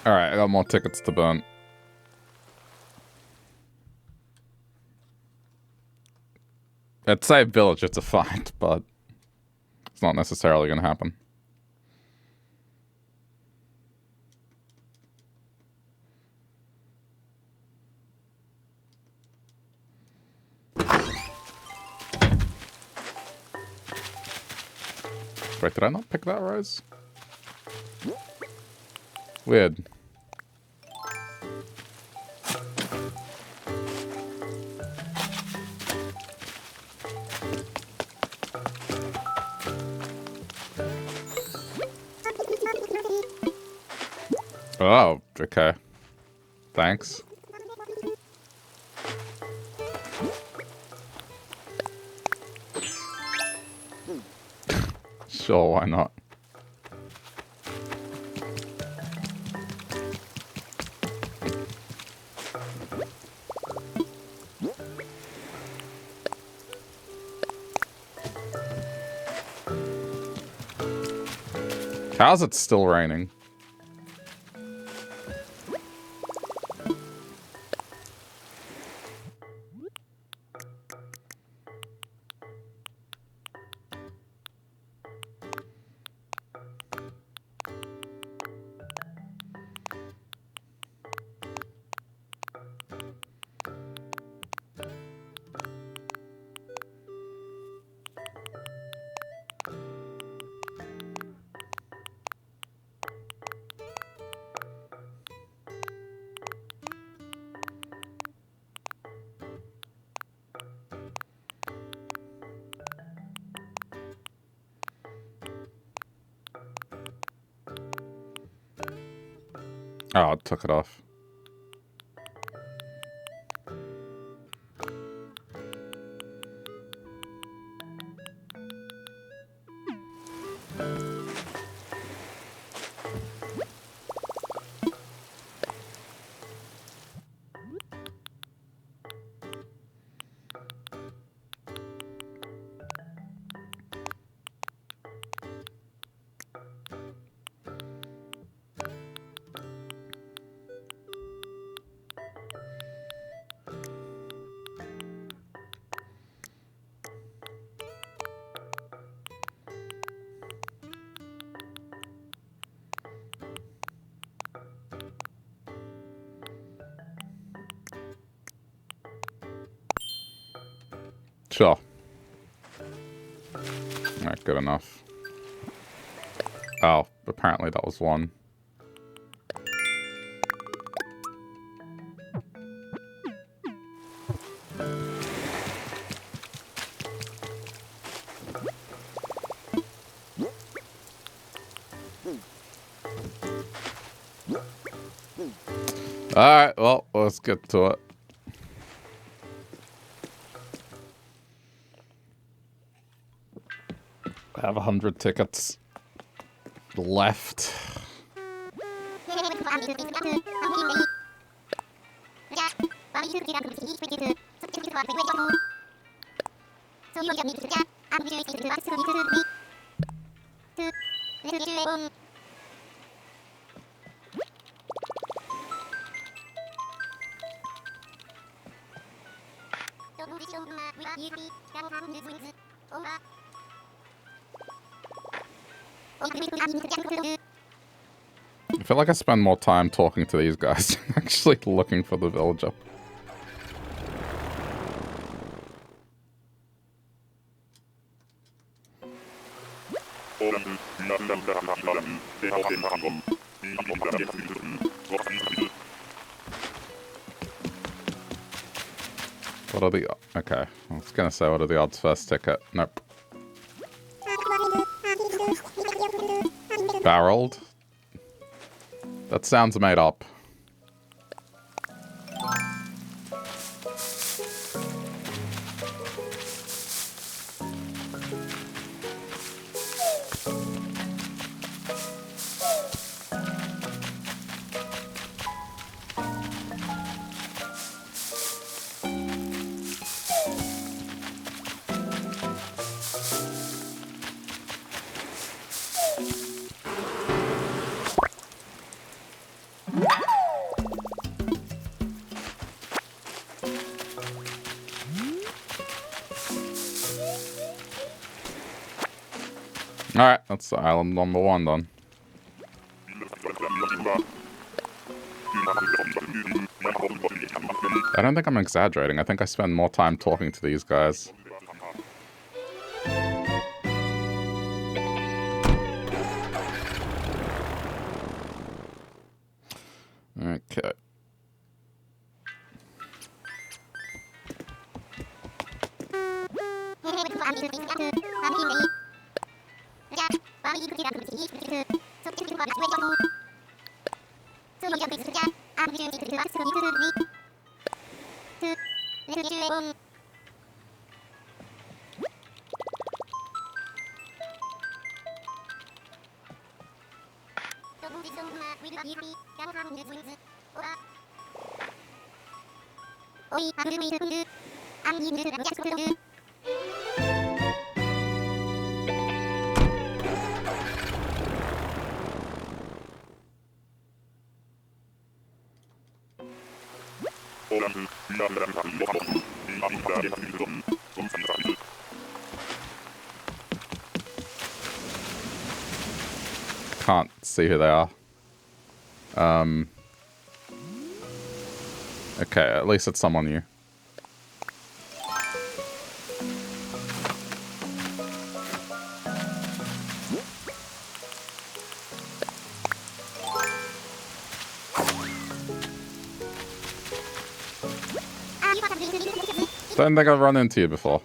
Alright, I got more tickets to burn. At Save Village, it's a fight, but it's not necessarily going to happen. Wait, did I not pick that rose? Weird. Oh, okay. Thanks. Sure, why not? How's it still raining? Oh, it took it off. Sure. Alright, good enough. Oh, apparently that was one. Alright, well, let's get to it. I have 100 tickets left. I feel like I spend more time talking to these guys than actually looking for the villager. What are the... Okay, I was gonna say, what are the odds first ticket? Nope. Barreled? That sounds made up. Alright, that's island number 1 done. I don't think I'm exaggerating. I think I spend more time talking to these guys. Okay. Can't see who they are. Okay, at least it's someone new. Don't think I've run into you before.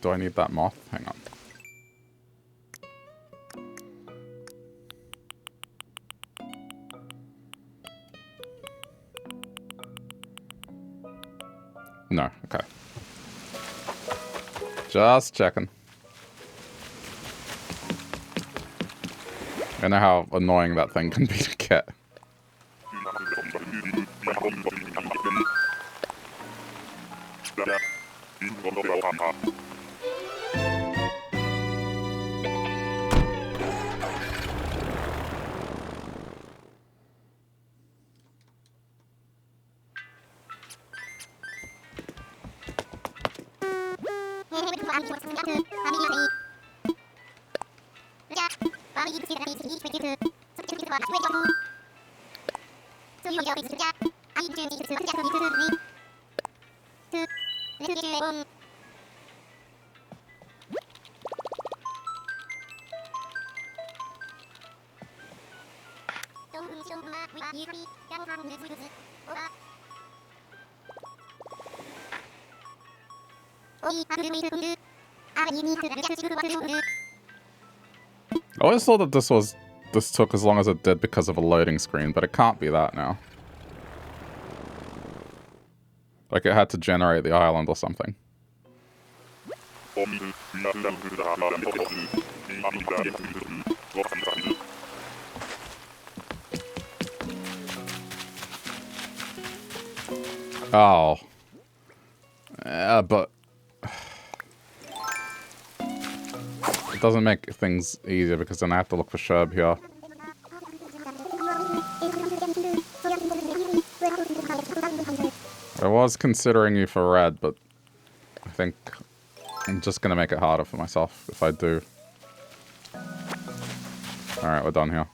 Do I need that moth? Hang on. No, okay. Just checking. I know how annoying that thing can be to get. I always thought that this took as long as it did because of a loading screen, but it can't be that now. Like it had to generate the island or something. Oh. Yeah, but it doesn't make things easier because then I have to look for Sherb here. I was considering you for red, but I think I'm just gonna make it harder for myself if I do. Alright, we're done here.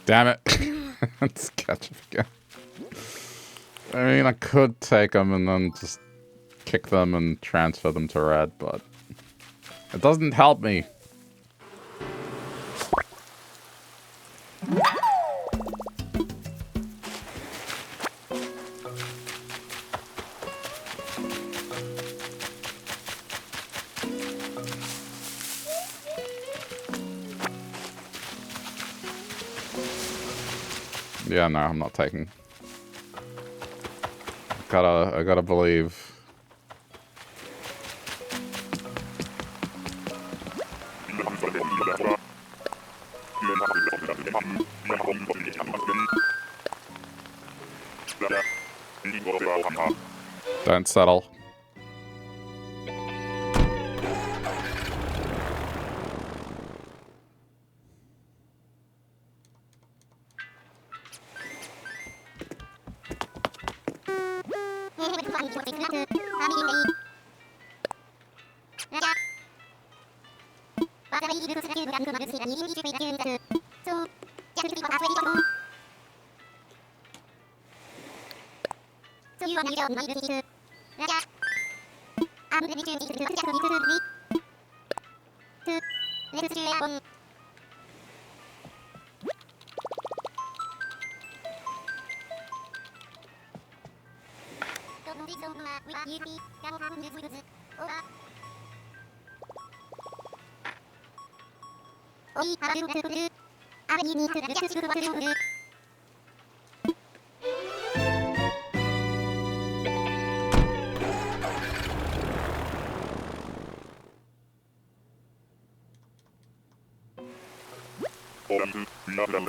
Damn it. Let's catch up again. I mean, I could take them and then just kick them and transfer them to red, but it doesn't help me. Yeah, no, I'm not taking. I gotta believe. Don't settle.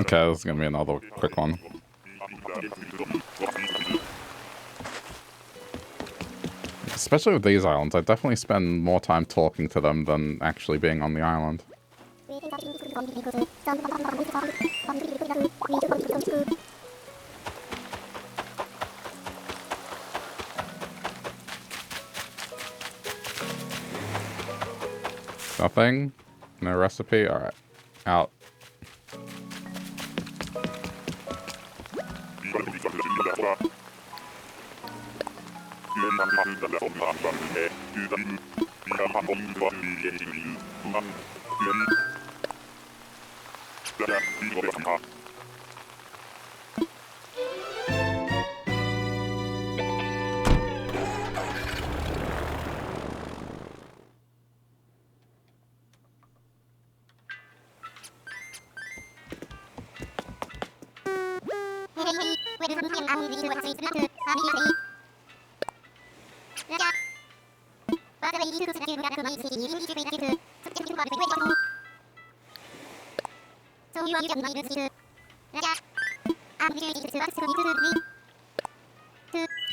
Okay, this is gonna be another quick one. Especially with these islands, I definitely spend more time talking to them than actually being on the island. Nothing? No recipe? Alright. Out.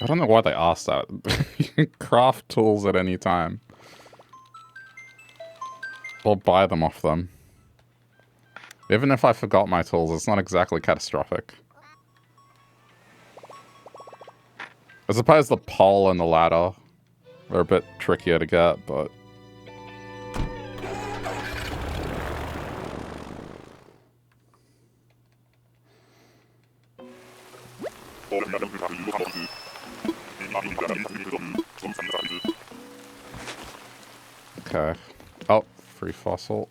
I don't know why they asked that. You can craft tools at any time. Or buy them off them. Even if I forgot my tools, it's not exactly catastrophic. I suppose the pole and the ladder are a bit trickier to get, but... Okay. Oh, free fossil.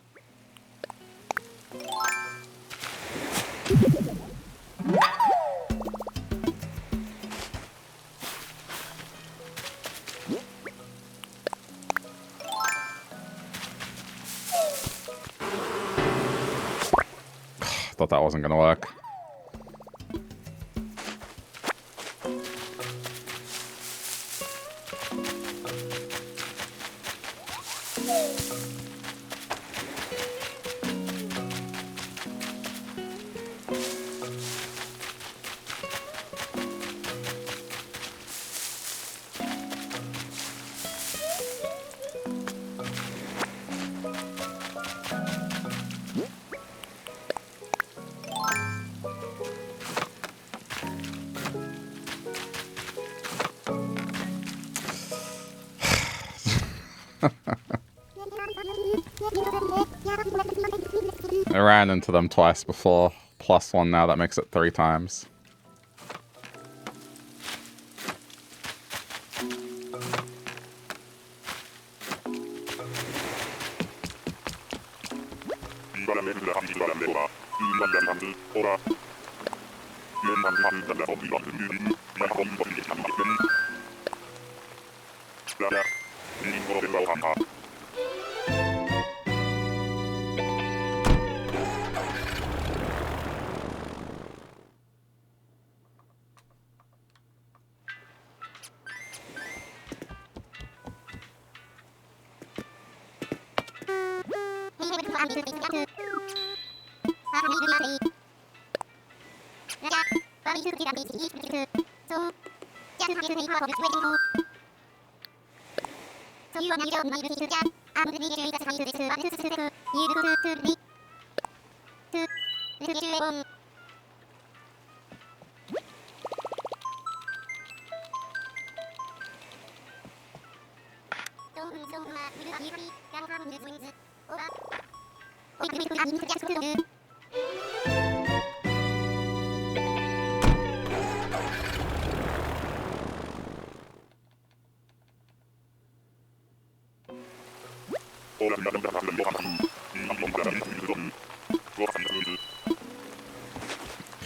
Thought that wasn't gonna work. I ran into them twice before. Plus one now, that makes it 3 times.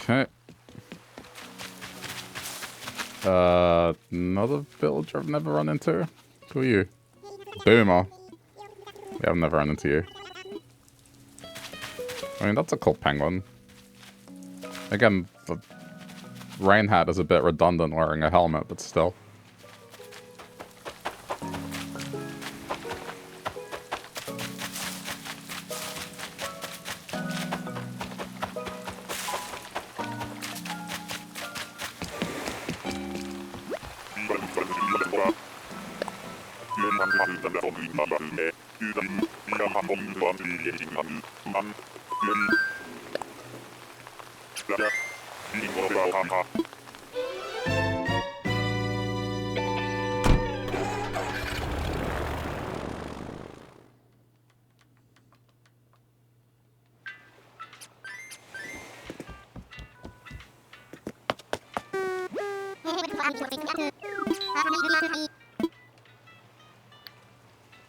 Okay. Another villager I've never run into. Who are you? Boomer. Yeah, I've never run into you. I mean, that's a cool penguin. Again, the rain hat is a bit redundant wearing a helmet, but still.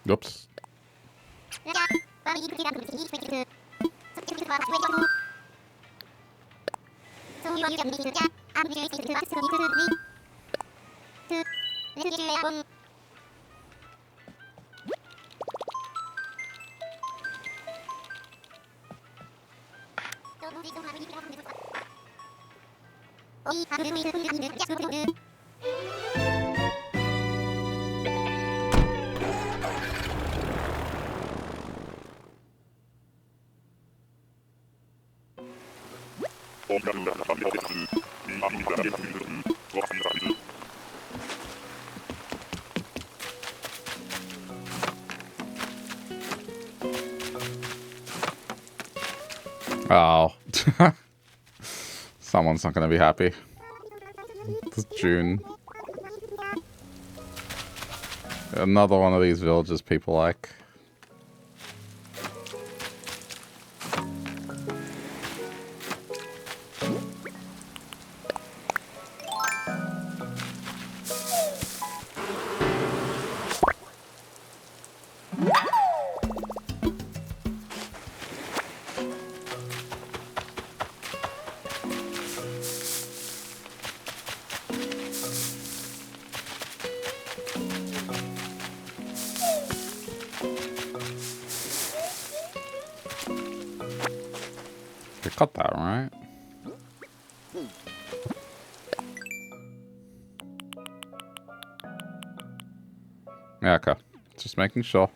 Oops. Oh. Someone's not going to be happy. It's June. Another one of these villages people like. We cut that, right? Yeah, okay. Just making sure.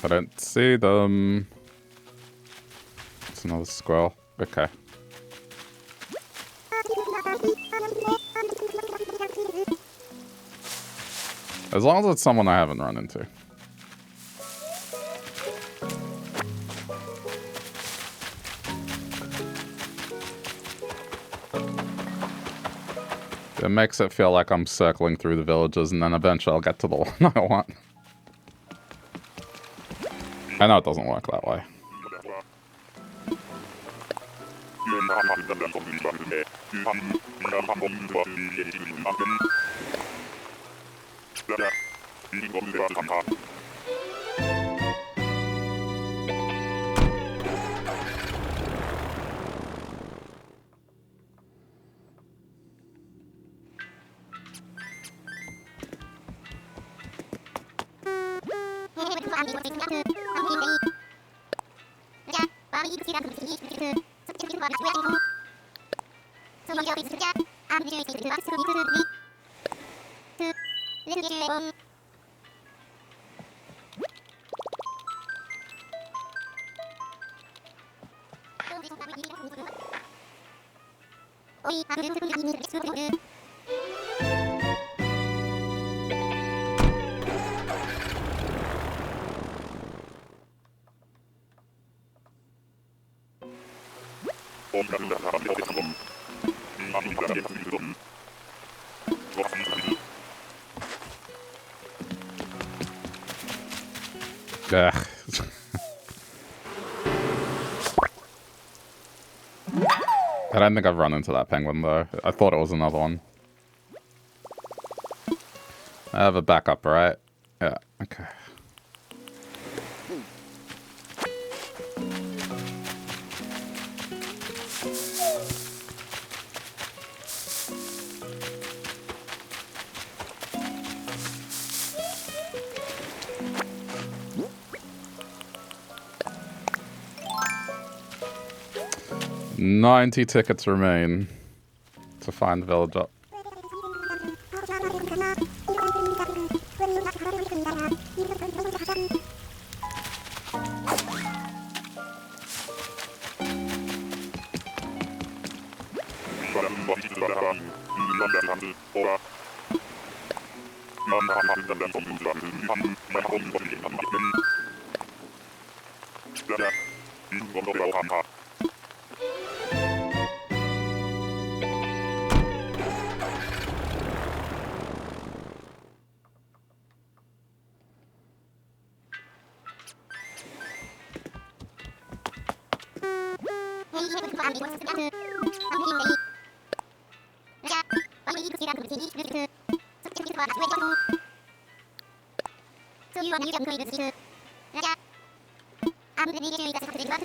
I don't see them. It's another squirrel. Okay. As long as it's someone I haven't run into. It makes it feel like I'm circling through the villages and then eventually I'll get to the one I want. I know it doesn't work that way. Ugh. I don't think I've run into that penguin though. I thought it was another one. I have a backup, right? Yeah, okay. $90 tickets remain to find the villager.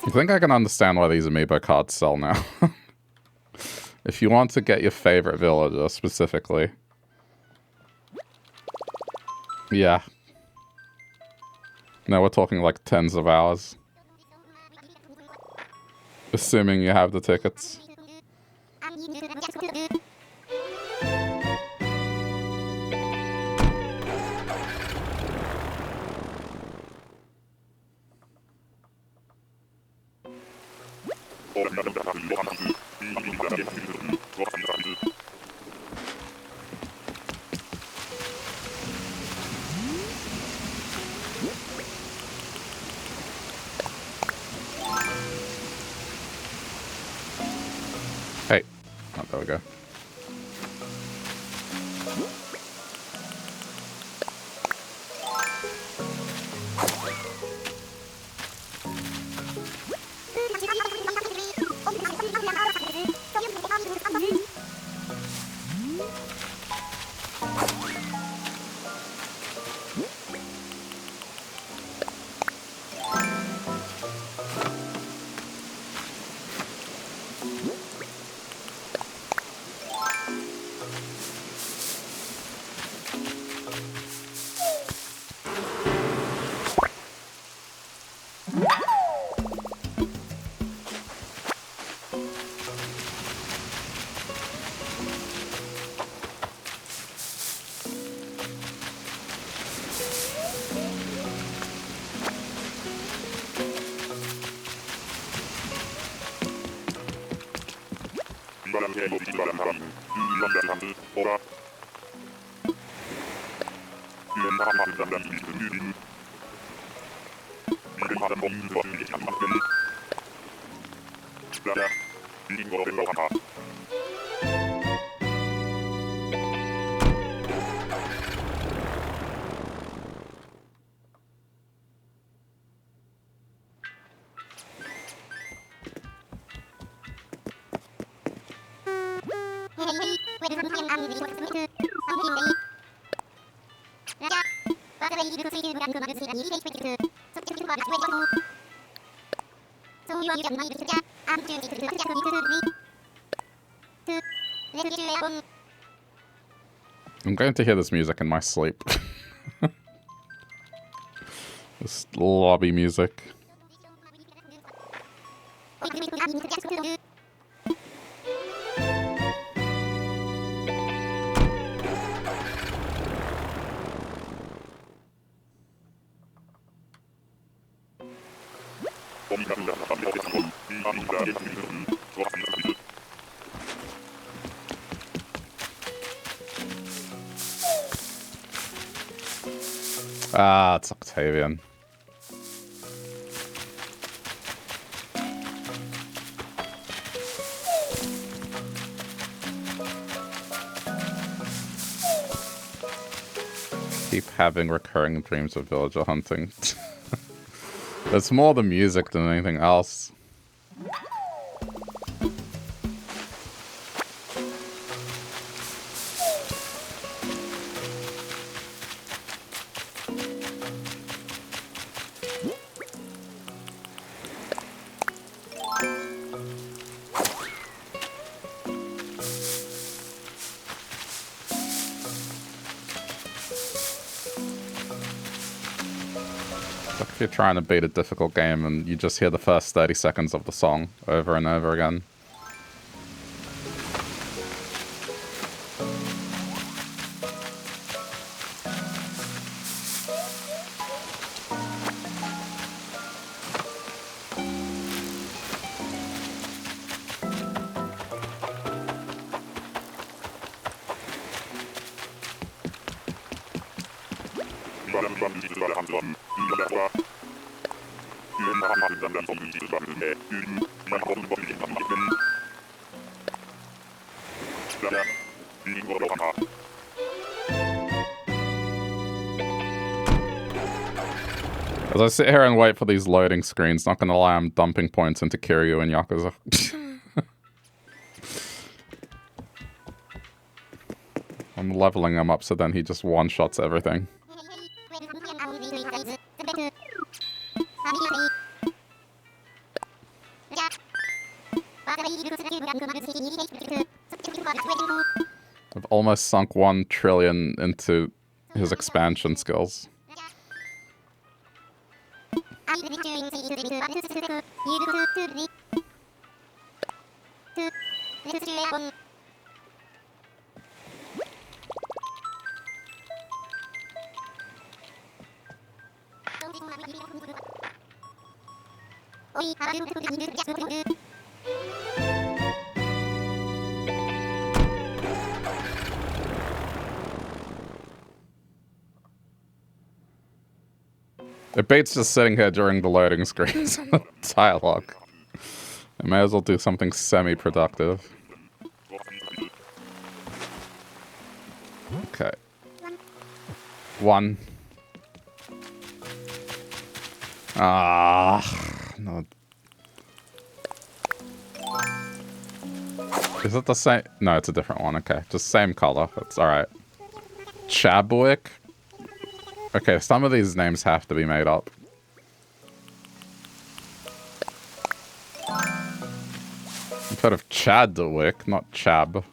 I think I can understand why these amiibo cards sell now. If you want to get your favorite villager specifically, Yeah. No, we're talking like tens of hours. Assuming you have the tickets. Hey. Oh, there we go. I'm going to hear this music in my sleep. This lobby music. Ah, it's Octavian. Keep having recurring dreams of villager hunting. It's more the music than anything else. If you're trying to beat a difficult game and you just hear the first 30 seconds of the song over and over again. As I sit here and wait for these loading screens, not gonna lie, I'm dumping points into Kiryu and Yakuza. I'm leveling him up so then he just one-shots everything. I've almost sunk 1 trillion into his expansion skills. It beats just sitting here during the loading screens and the dialogue. I may as well do something semi-productive. Okay. 1. Ah, no. Is it the same? No, it's a different one. Okay, just same color. That's alright. Chabwick? Okay, some of these names have to be made up. I've heard of Chadwick, not Chab.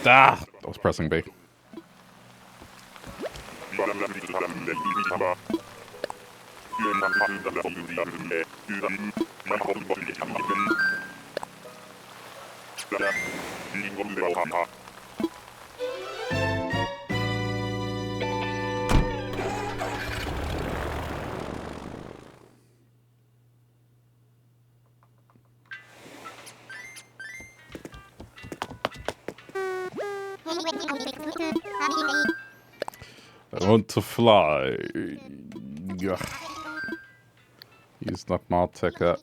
Ah! I was pressing B. I want to fly. Ugh. Use not my ticket.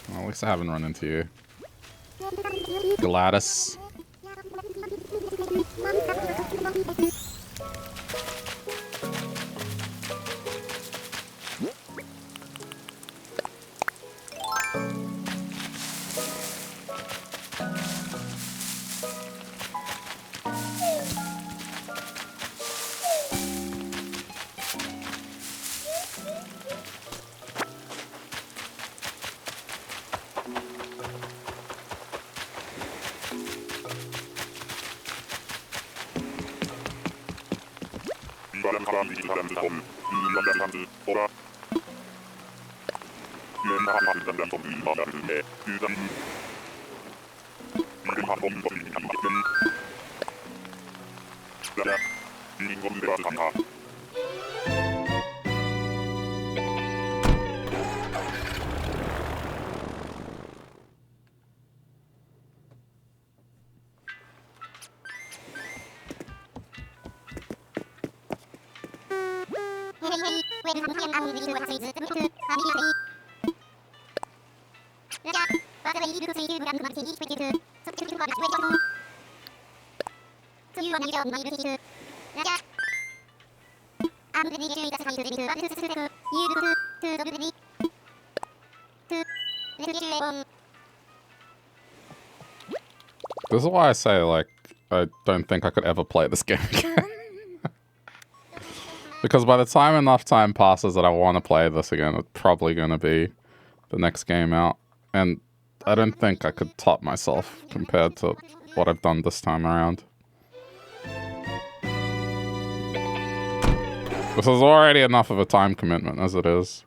Well, at least I haven't run into you. Gladys. This is why I say, like, I don't think I could ever play this game again. Because by the time enough time passes that I want to play this again, it's probably going to be the next game out. And I don't think I could top myself compared to what I've done this time around. This is already enough of a time commitment as it is.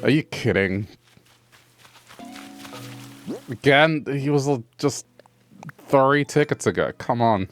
Are you kidding? Again, he was just 3 tickets ago. Come on.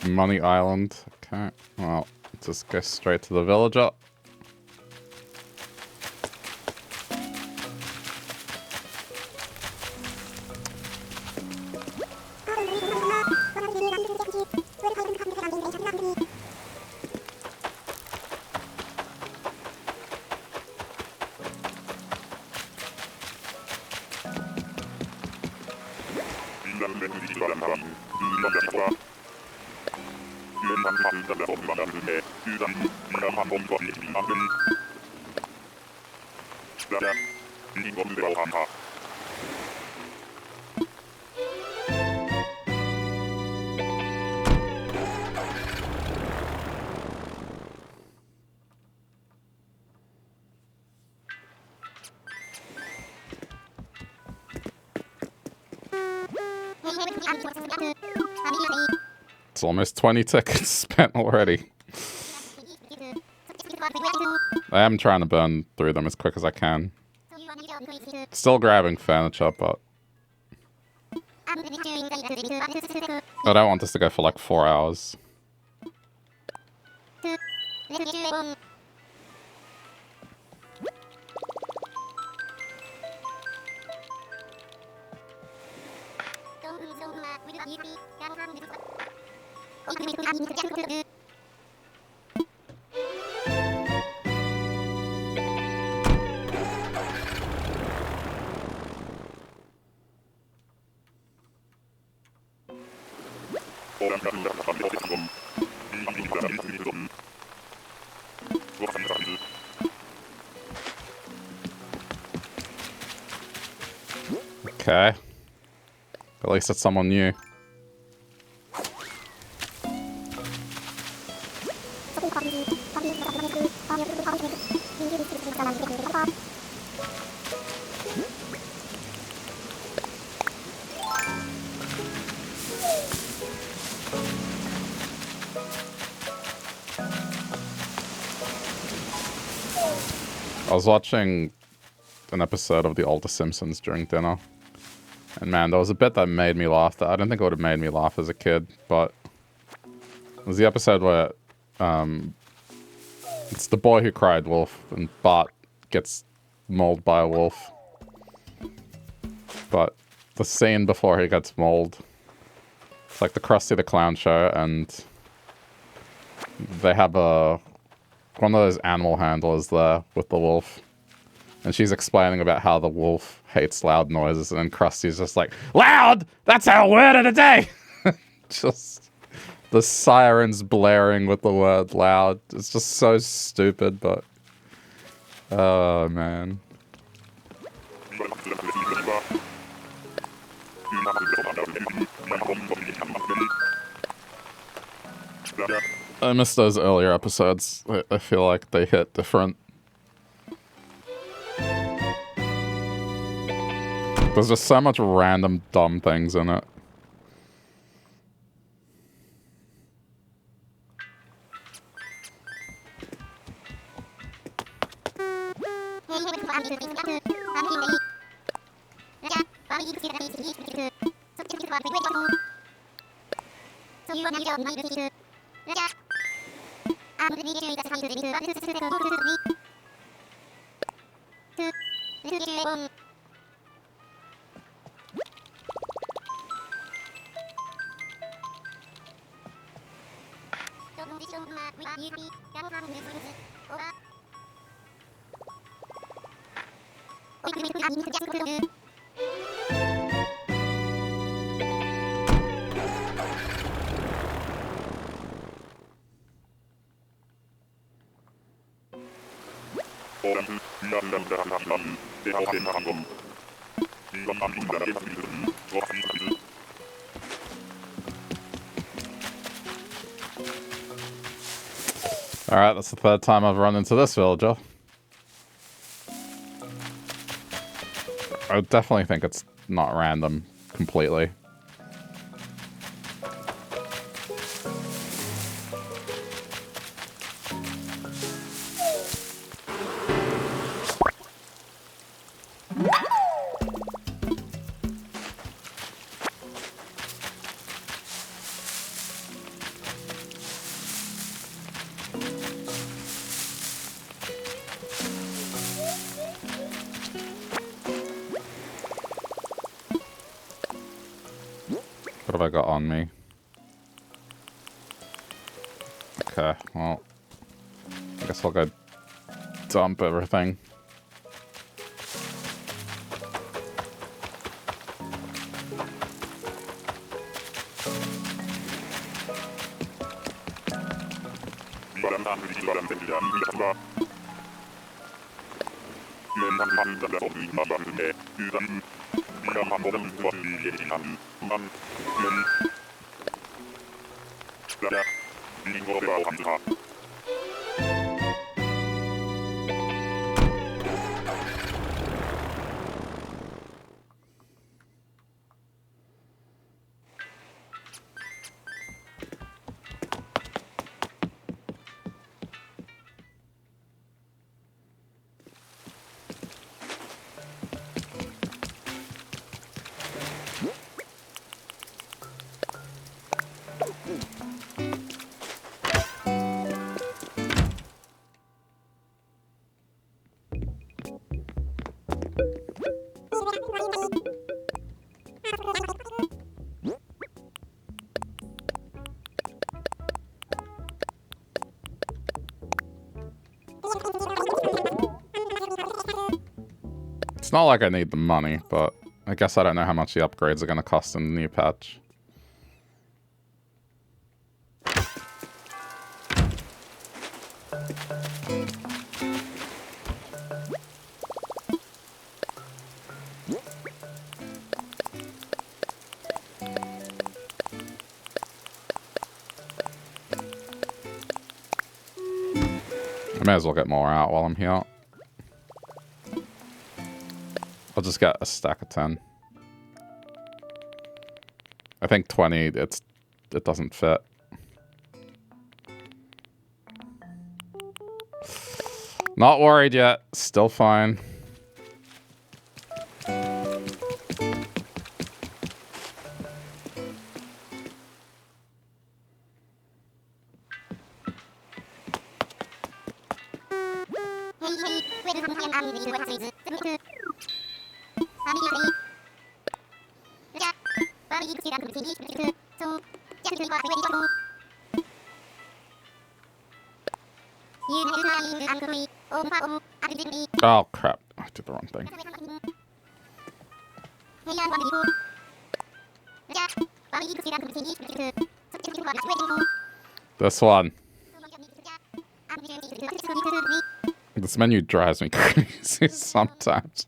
Money Island. Okay. Well, just go straight to the villager. It's almost 20 tickets spent already. I am trying to burn through them as quick as I can. Still grabbing furniture, but I don't want this to go for like 4 hours. Okay. At least it's someone new. I was watching an episode of The Older Simpsons during dinner. And man, there was a bit that made me laugh that I don't think it would have made me laugh as a kid, but it was the episode where it's the boy who cried wolf and Bart gets mauled by a wolf. But the scene before he gets mauled, it's like the Krusty the Clown show, and they have one of those animal handlers there with the wolf. And she's explaining about how the wolf hates loud noises, and then Krusty's just like, loud! That's our word of the day! Just the sirens blaring with the word loud. It's just so stupid, but... Oh, man. I missed those earlier episodes. I feel like they hit different. There's just so much random dumb things in it. Alright, that's the third time I've run into this villager. I definitely think it's not random completely. What have I got on me? Okay, well, I guess I'll go dump everything. It's not like I need the money, but I guess I don't know how much the upgrades are going to cost in the new patch. I may as well get more out while I'm here. I'll just get a stack of 10. I think 20, it doesn't fit. Not worried yet. Still fine. Oh crap, I did the wrong thing. This one. This menu drives me crazy sometimes.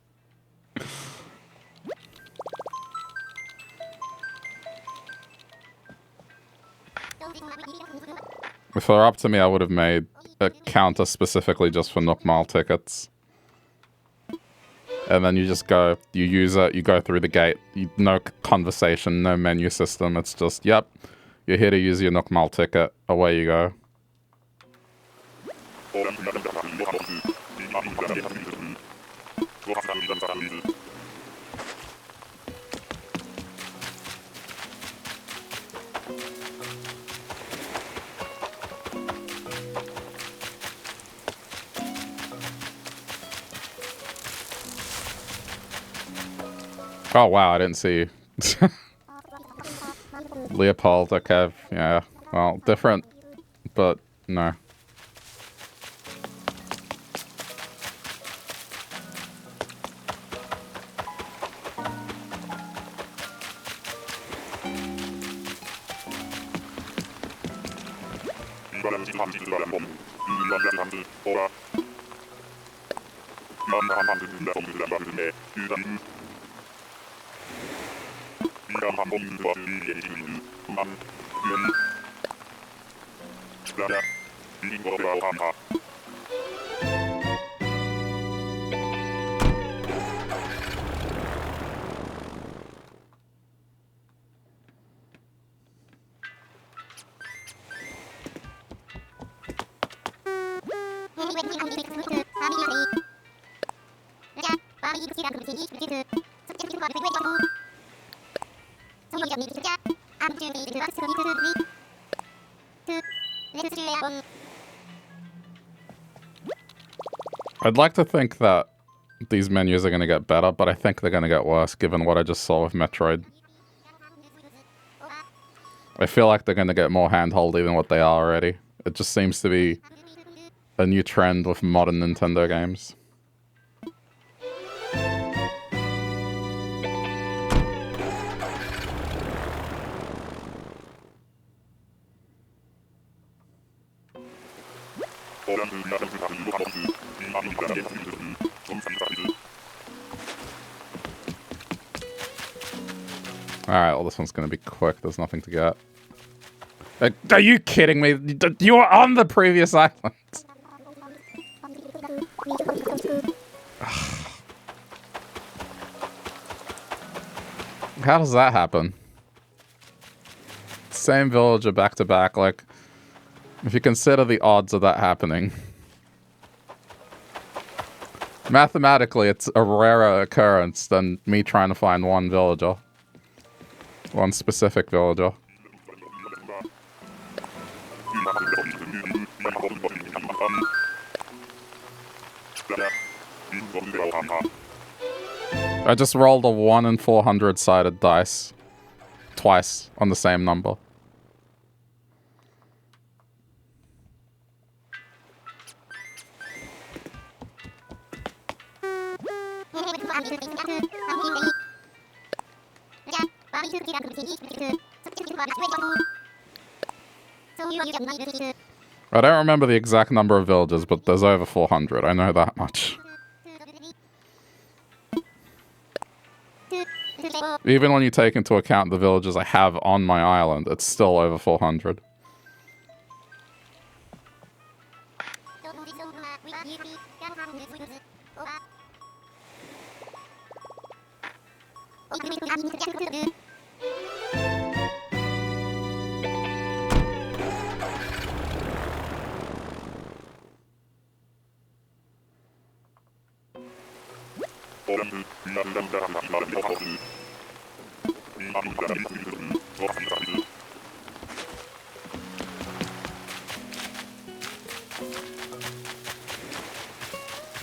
If it were up to me, I would have made a counter specifically just for Nook Mile tickets. And then you just go, you use it, you go through the gate. No conversation, no menu system. It's just, yep, you're here to use your Nook Mile ticket. Away you go. Oh wow, I didn't see you. Leopold, okay, yeah. Well, different, but no. I'd like to think that these menus are going to get better, but I think they're going to get worse given what I just saw with Metroid. I feel like they're going to get more handholdy than what they are already. It just seems to be a new trend with modern Nintendo games. Alright, well this one's gonna be quick, there's nothing to get. Are you kidding me? You were on the previous island! How does that happen? Same villager back to back, like... If you consider the odds of that happening... Mathematically, it's a rarer occurrence than me trying to find one villager. One specific villager. I just rolled a 1 in 400 sided dice. Twice on the same number. I don't remember the exact number of villagers, but there's over 400. I know that much. Even when you take into account the villagers I have on my island, it's still over 400.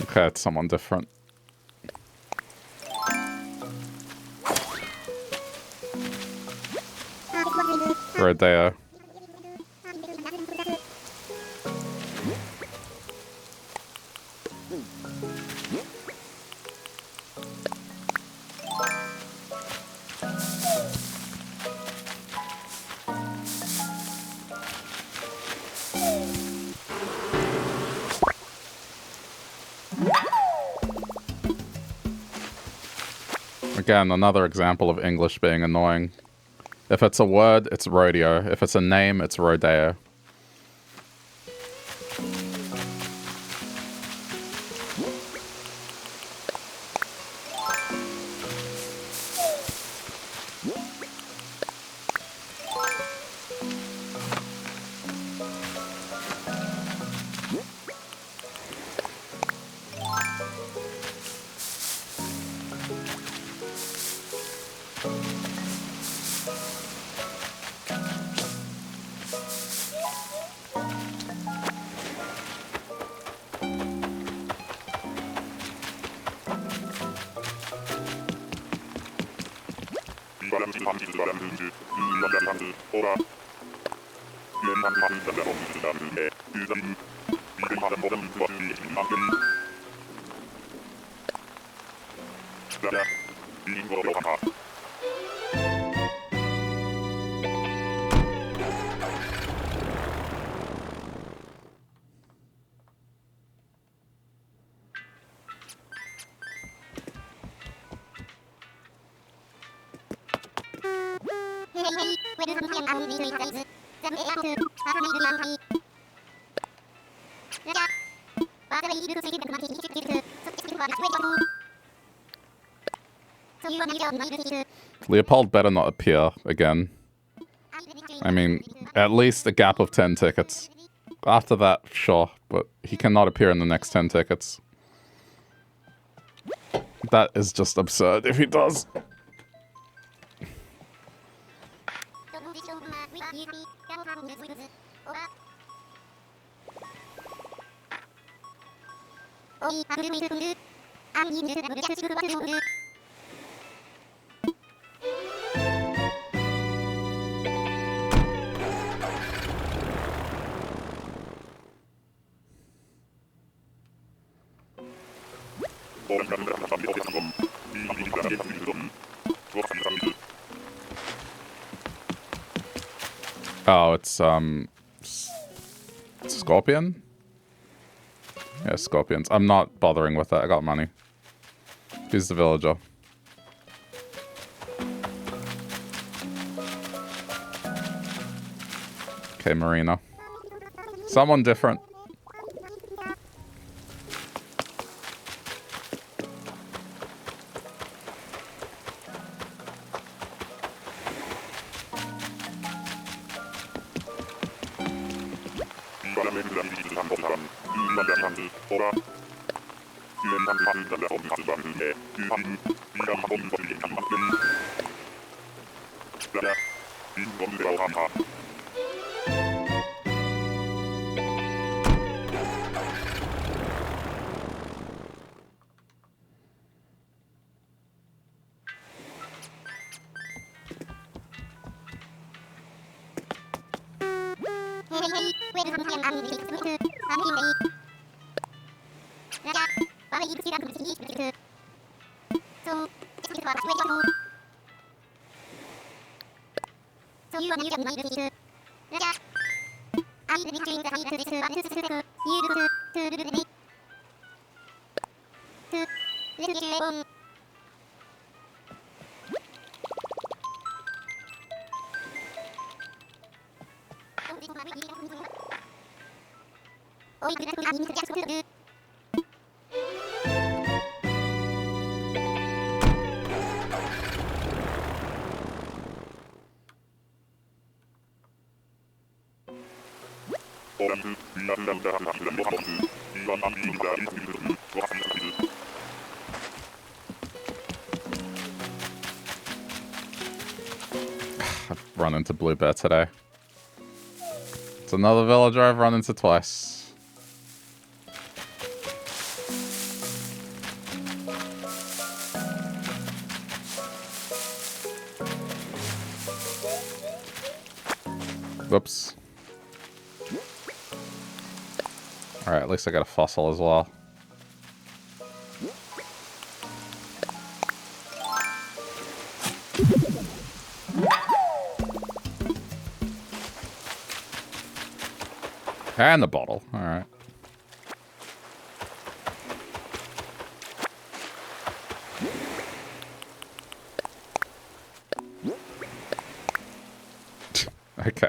Okay, it's someone different. Rodeo. Again, another example of English being annoying. If it's a word, it's rodeo. If it's a name, it's rodeo. Leopold better not appear again. I mean, at least a gap of 10 tickets. After that, sure, but he cannot appear in the next 10 tickets. That is just absurd if he does. Oh, it's, Scorpion? Yeah, Scorpions. I'm not bothering with that. I got money. He's the villager. Okay, Marina. Someone different. I've run into Blue Bear today. It's another villager I've run into twice. Whoops. Alright, at least I got a fossil as well. And the bottle. Alright. Okay.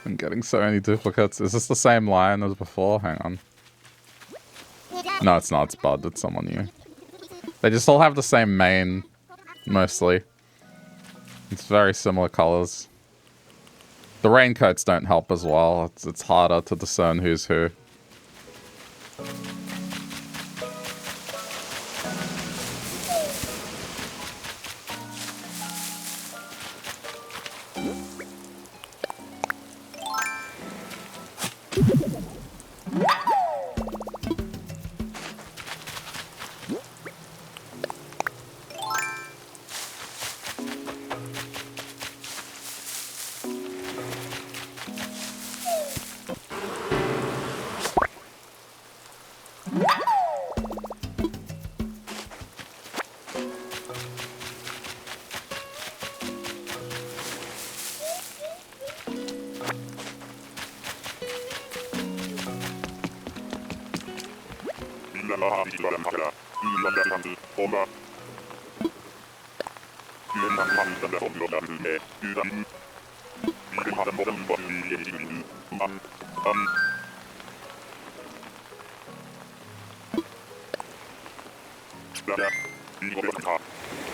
I'm getting so many duplicates. Is this the same line as before? Hang on. No, it's not. It's Bud. It's someone new. They just all have the same mane, mostly. It's very similar colors. The raincoats don't help as well. It's harder to discern who's who.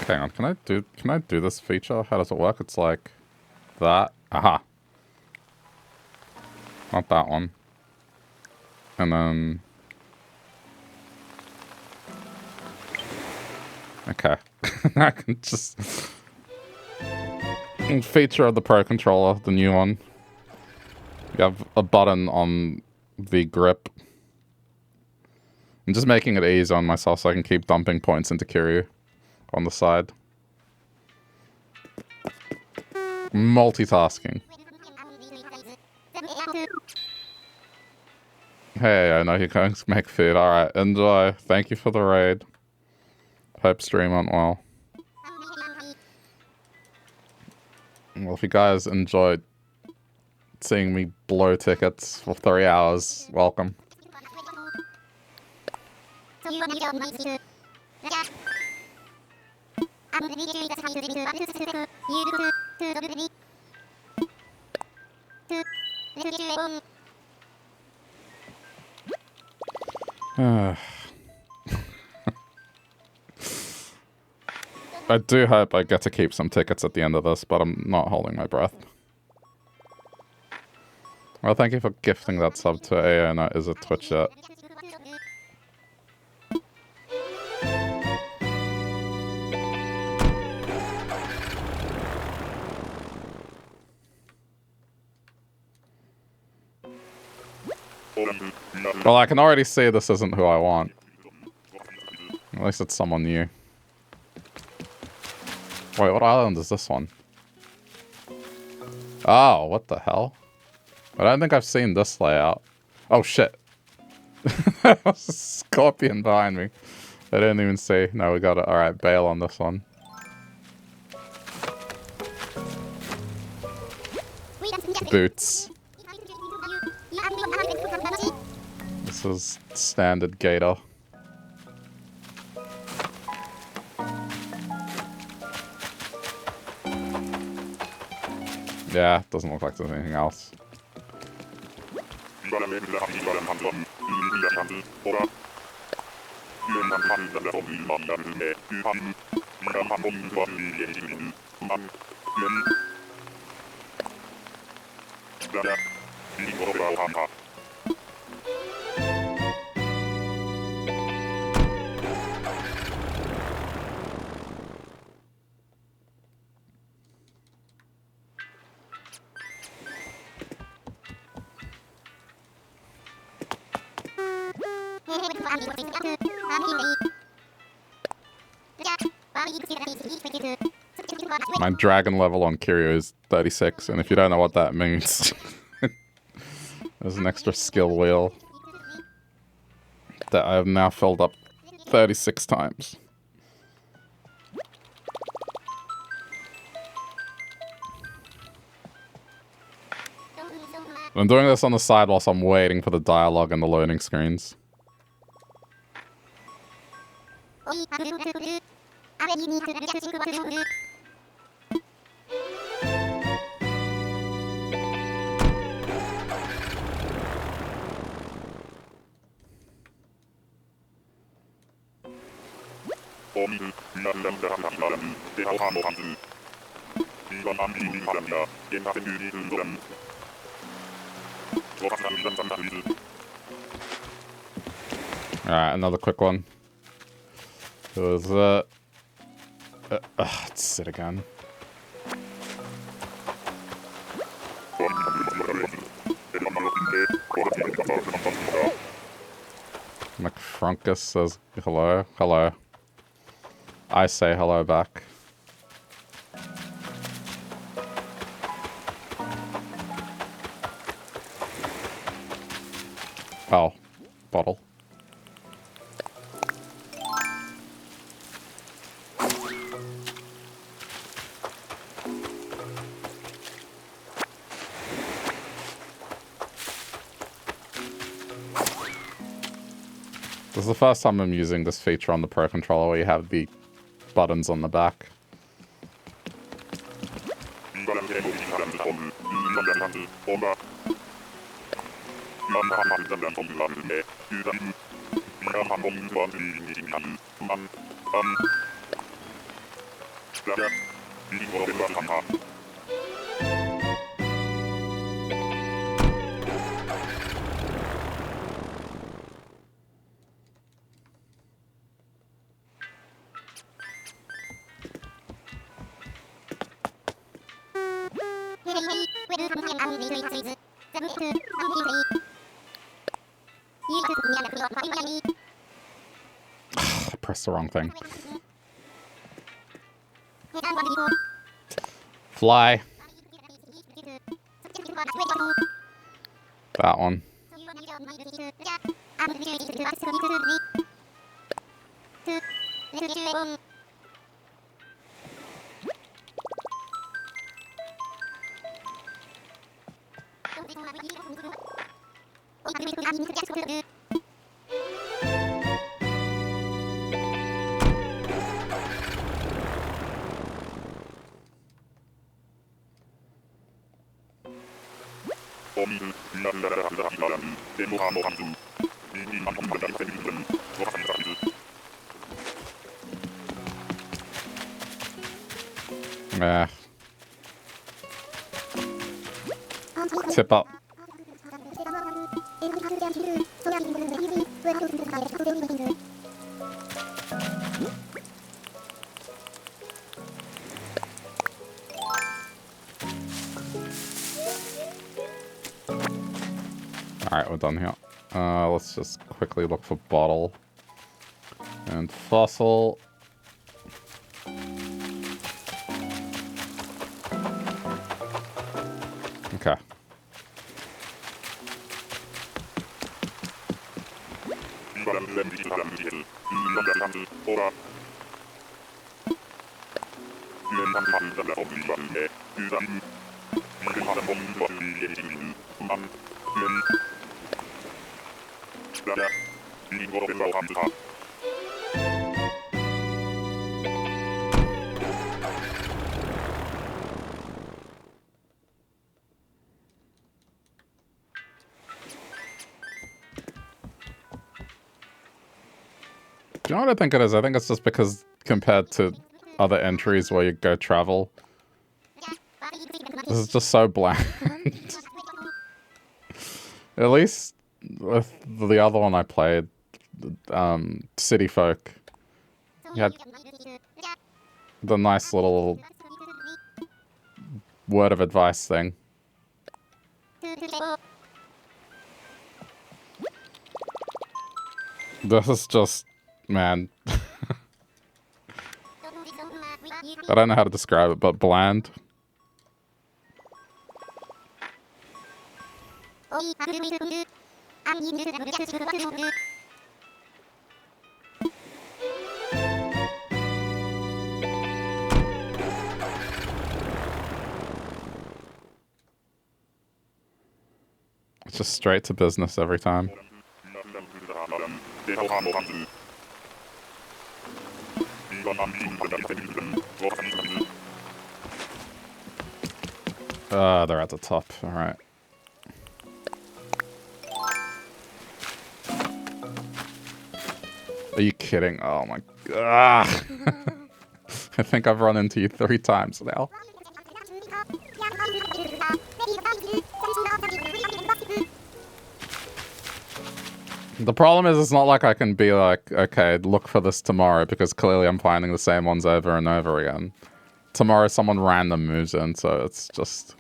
Hang on, can I do this feature? How does it work? It's like that. Aha. Not that one. And then okay. I can just feature of the Pro Controller, the new one. You have a button on the grip. I'm just making it easy on myself so I can keep dumping points into Kiryu on the side. Multitasking. Hey, I know you're going to make food. Alright, enjoy. Thank you for the raid. Hope stream went well. Well, if you guys enjoyed seeing me blow tickets for 3 hours, welcome. I do hope I get to keep some tickets at the end of this, but I'm not holding my breath. Well, thank you for gifting that sub to Aona. Is it Twitch yet? Well, I can already see this isn't who I want. At least it's someone new. Wait, what island is this one? Oh, what the hell? I don't think I've seen this layout. Oh, shit. There was a scorpion behind me. I didn't even see. No, we got it. Alright, bail on this one. Boots. This is standard gator. Yeah, doesn't look like there's anything else. My dragon level on Kiryu is 36, and if you don't know what that means, there's an extra skill wheel that I have now filled up 36 times. I'm doing this on the side whilst I'm waiting for the dialogue and the loading screens. Alright, another quick one. It was, let's sit again. McFrunkus says hello. Hello. I say hello back. Oh, bottle. This is the first time I'm using this feature on the Pro Controller where you have the buttons on the back. I pressed the wrong thing. Fly. That one. Eh. Tip up. Alright, we're done here. Let's just quickly look for bottle and fossil. Okay. Do you know what I think it is? I think it's just because compared to other entries where you go travel, this is just so bland. At least with the other one I played, City Folk, you had the nice little word of advice thing. This is just, man. I don't know how to describe it, but bland. It's just straight to business every time. They're at the top. All right. Are you kidding? Oh my god. I think I've run into you 3 times now. The problem is, it's not like I can be like, okay, look for this tomorrow, because clearly I'm finding the same ones over and over again. Tomorrow someone random moves in, so it's just...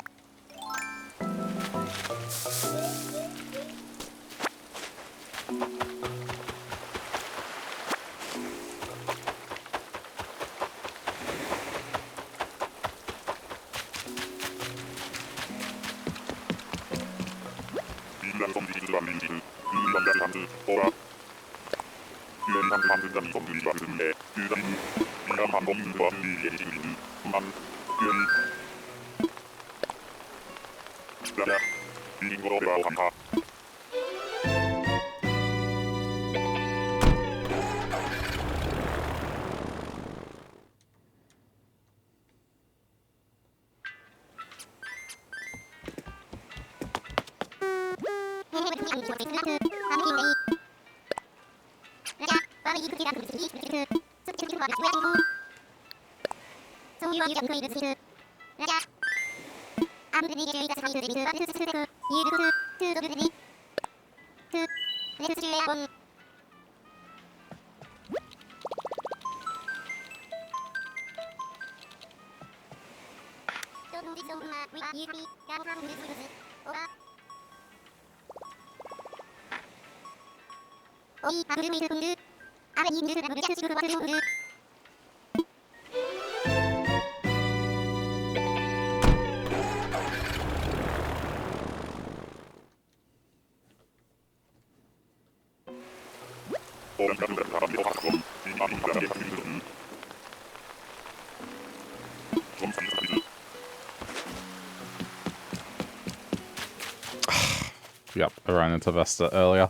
Yep, I ran into Vesta earlier.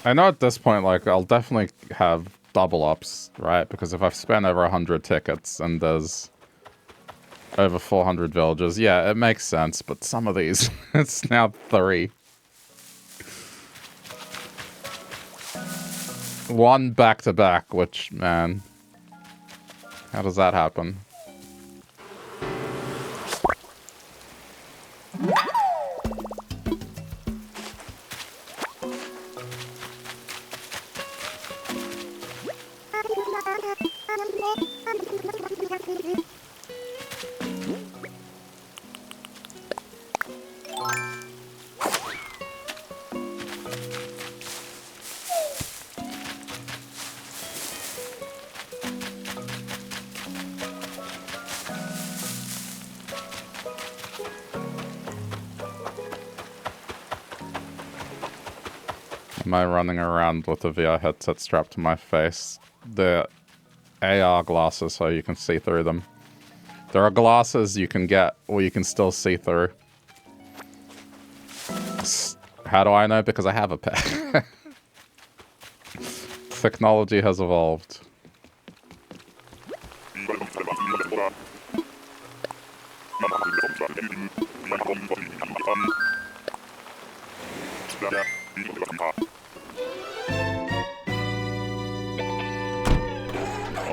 I know at this point, like, I'll definitely have double ups, right? Because if I've spent over 100 tickets and there's over 400 villages, yeah, it makes sense. But some of these, it's now 3. one back-to-back, which, man... How does that happen? Am I running around with a VR headset strapped to my face? The AR glasses, so you can see through them. There are glasses you can get, or you can still see through. How do I know? Because I have a pair. Technology has evolved.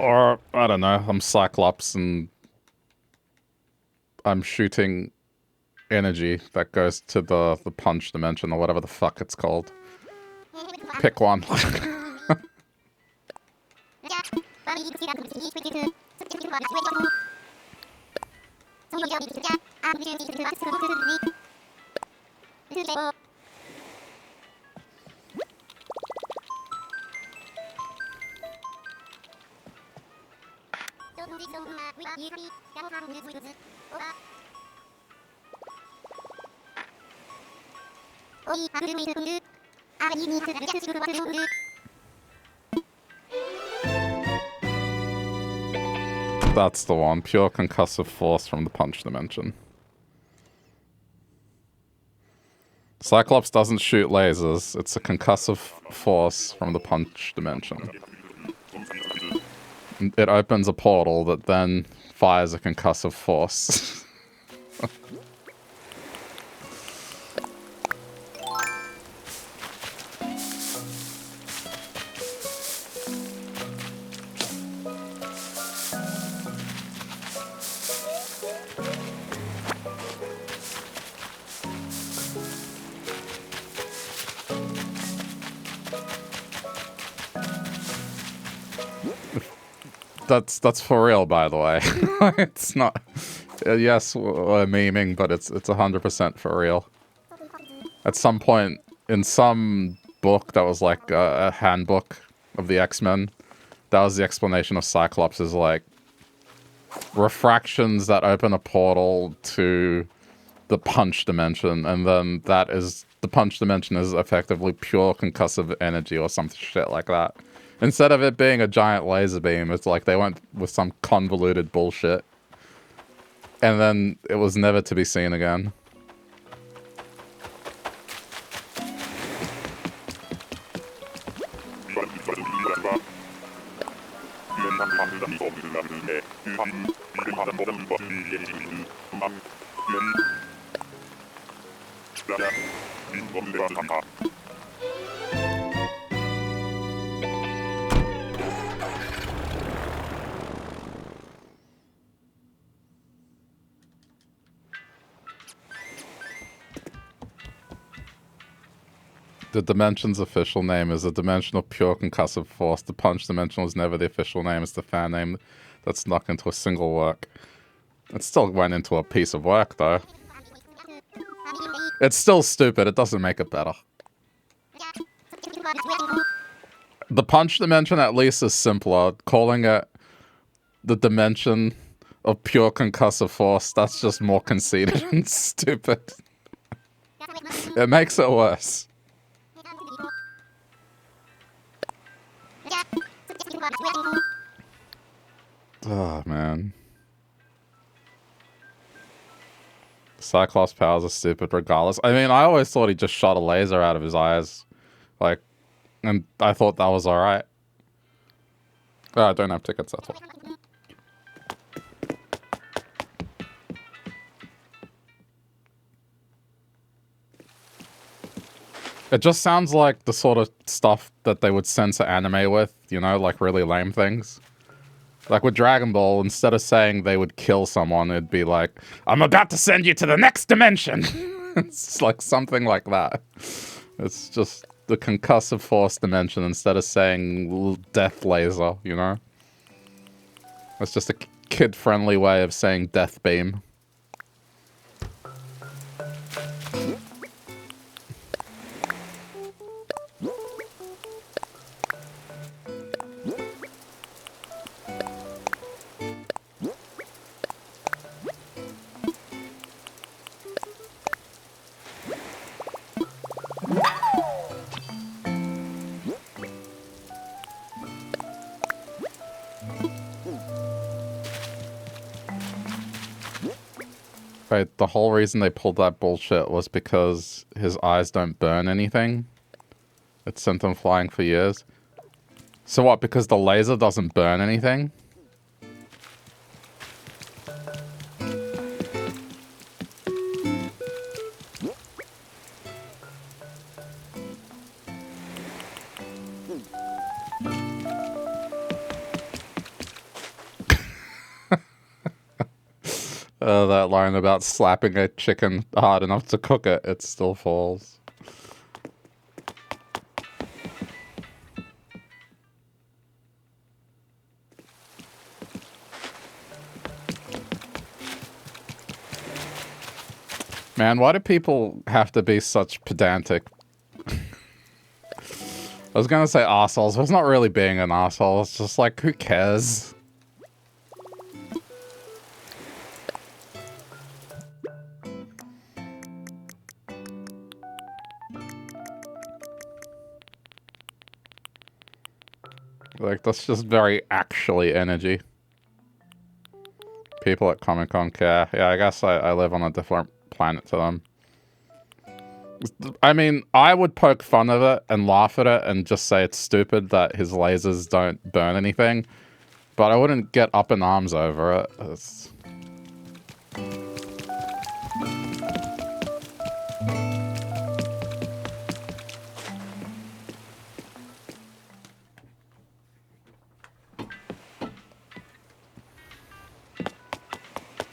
Or, I don't know, I'm Cyclops and I'm shooting energy that goes to the punch dimension or whatever the fuck it's called. Pick one. That's the one. Pure concussive force from the punch dimension. Cyclops doesn't shoot lasers. It's a concussive force from the punch dimension. It opens a portal that then fires a concussive force. That's for real, by the way. It's not. Yes, we're memeing, but it's 100% for real. At some point in some book that was like a handbook of the X-Men, that was the explanation of Cyclops is like refractions that open a portal to the punch dimension, and then that is the punch dimension is effectively pure concussive energy or some shit like that. Instead of it being a giant laser beam, it's like they went with some convoluted bullshit. And then it was never to be seen again. The Dimension's official name is a dimension of pure concussive force. The punch dimension was never the official name. It's the fan name that's snuck into a single work. It still went into a piece of work, though. It's still stupid. It doesn't make it better. The punch dimension at least is simpler. Calling it the dimension of pure concussive force, that's just more conceited and stupid. It makes it worse. Oh, man. Cyclops powers are stupid regardless. I mean, I always thought he just shot a laser out of his eyes. Like, and I thought that was alright. Oh, I don't have tickets, that's all. It just sounds like the sort of stuff that they would censor anime with, you know, like really lame things. Like with Dragon Ball, instead of saying they would kill someone, it'd be like, I'm about to send you to the next dimension! It's like something like that. It's just the concussive force dimension instead of saying death laser, you know? It's just a kid-friendly way of saying death beam. Right, the whole reason they pulled that bullshit was because his eyes don't burn anything. It sent them flying for years. So what, because the laser doesn't burn anything? That line about slapping a chicken hard enough to cook it, it still falls. Man, why do people have to be such pedantic? I was gonna say arseholes, but it's not really being an arsehole. It's just like, who cares? Like, that's just very actually energy. People at Comic-Con care. Yeah, I guess I live on a different planet to them. I mean, I would poke fun of it and laugh at it and just say it's stupid that his lasers don't burn anything. But I wouldn't get up in arms over it. It's...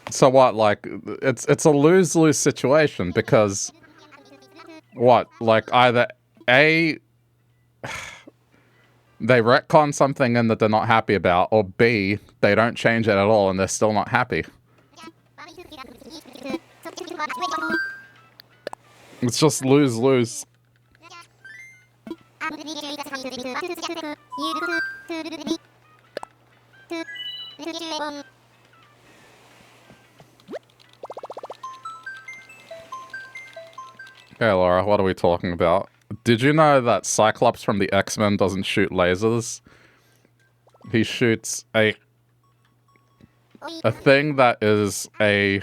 So what, like, it's a lose-lose situation because, what, like, either A, they retcon something in that they're not happy about, or B, they don't change it at all and they're still not happy. It's just lose-lose. Hey Laura, what are we talking about? Did you know that Cyclops from the X-Men doesn't shoot lasers? He shoots a thing that is a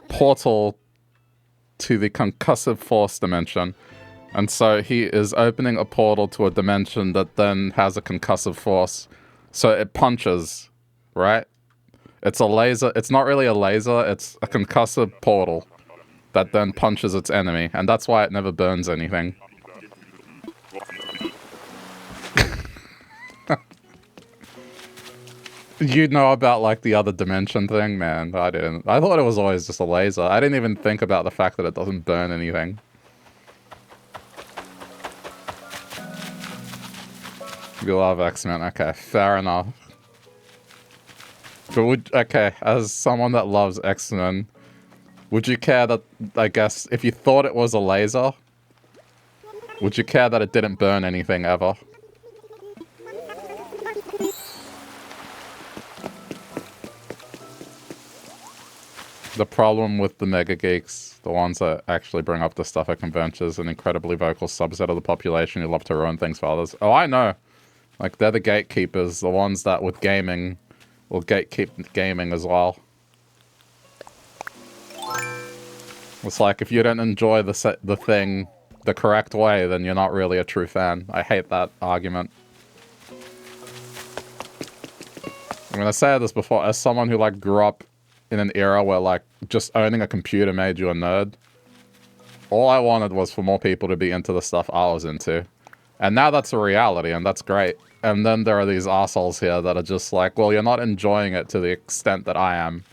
portal to the concussive force dimension. And so he is opening a portal to a dimension that then has a concussive force. So it punches, right? It's a laser. It's not really a laser. It's a concussive portal that then punches its enemy. And that's why it never burns anything. You know about, like, the other dimension thing? Man, I didn't. I thought it was always just a laser. I didn't even think about the fact that it doesn't burn anything. You love X-Men. Okay, fair enough. But okay, as someone that loves X-Men, would you care that, I guess, if you thought it was a laser, would you care that it didn't burn anything ever? The problem with the mega geeks, the ones that actually bring up the stuff at conventions, an incredibly vocal subset of the population who love to ruin things for others. Oh, I know. Like, they're the gatekeepers, the ones that with gaming will gatekeep gaming as well. It's like, if you don't enjoy the thing the correct way, then you're not really a true fan. I hate that argument. I mean, I said this before, as someone who, like, grew up in an era where, like, just owning a computer made you a nerd. All I wanted was for more people to be into the stuff I was into. And now that's a reality, and that's great. And then there are these assholes here that are just like, well, you're not enjoying it to the extent that I am.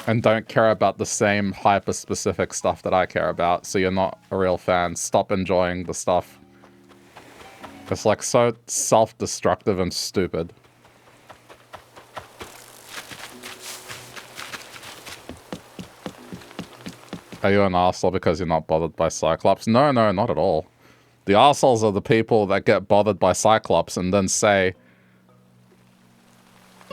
And don't care about the same hyper-specific stuff that I care about, so you're not a real fan. Stop enjoying the stuff. It's like so self-destructive and stupid. Are you an arsehole because you're not bothered by Cyclops? No, no, not at all. The arseholes are the people that get bothered by Cyclops and then say,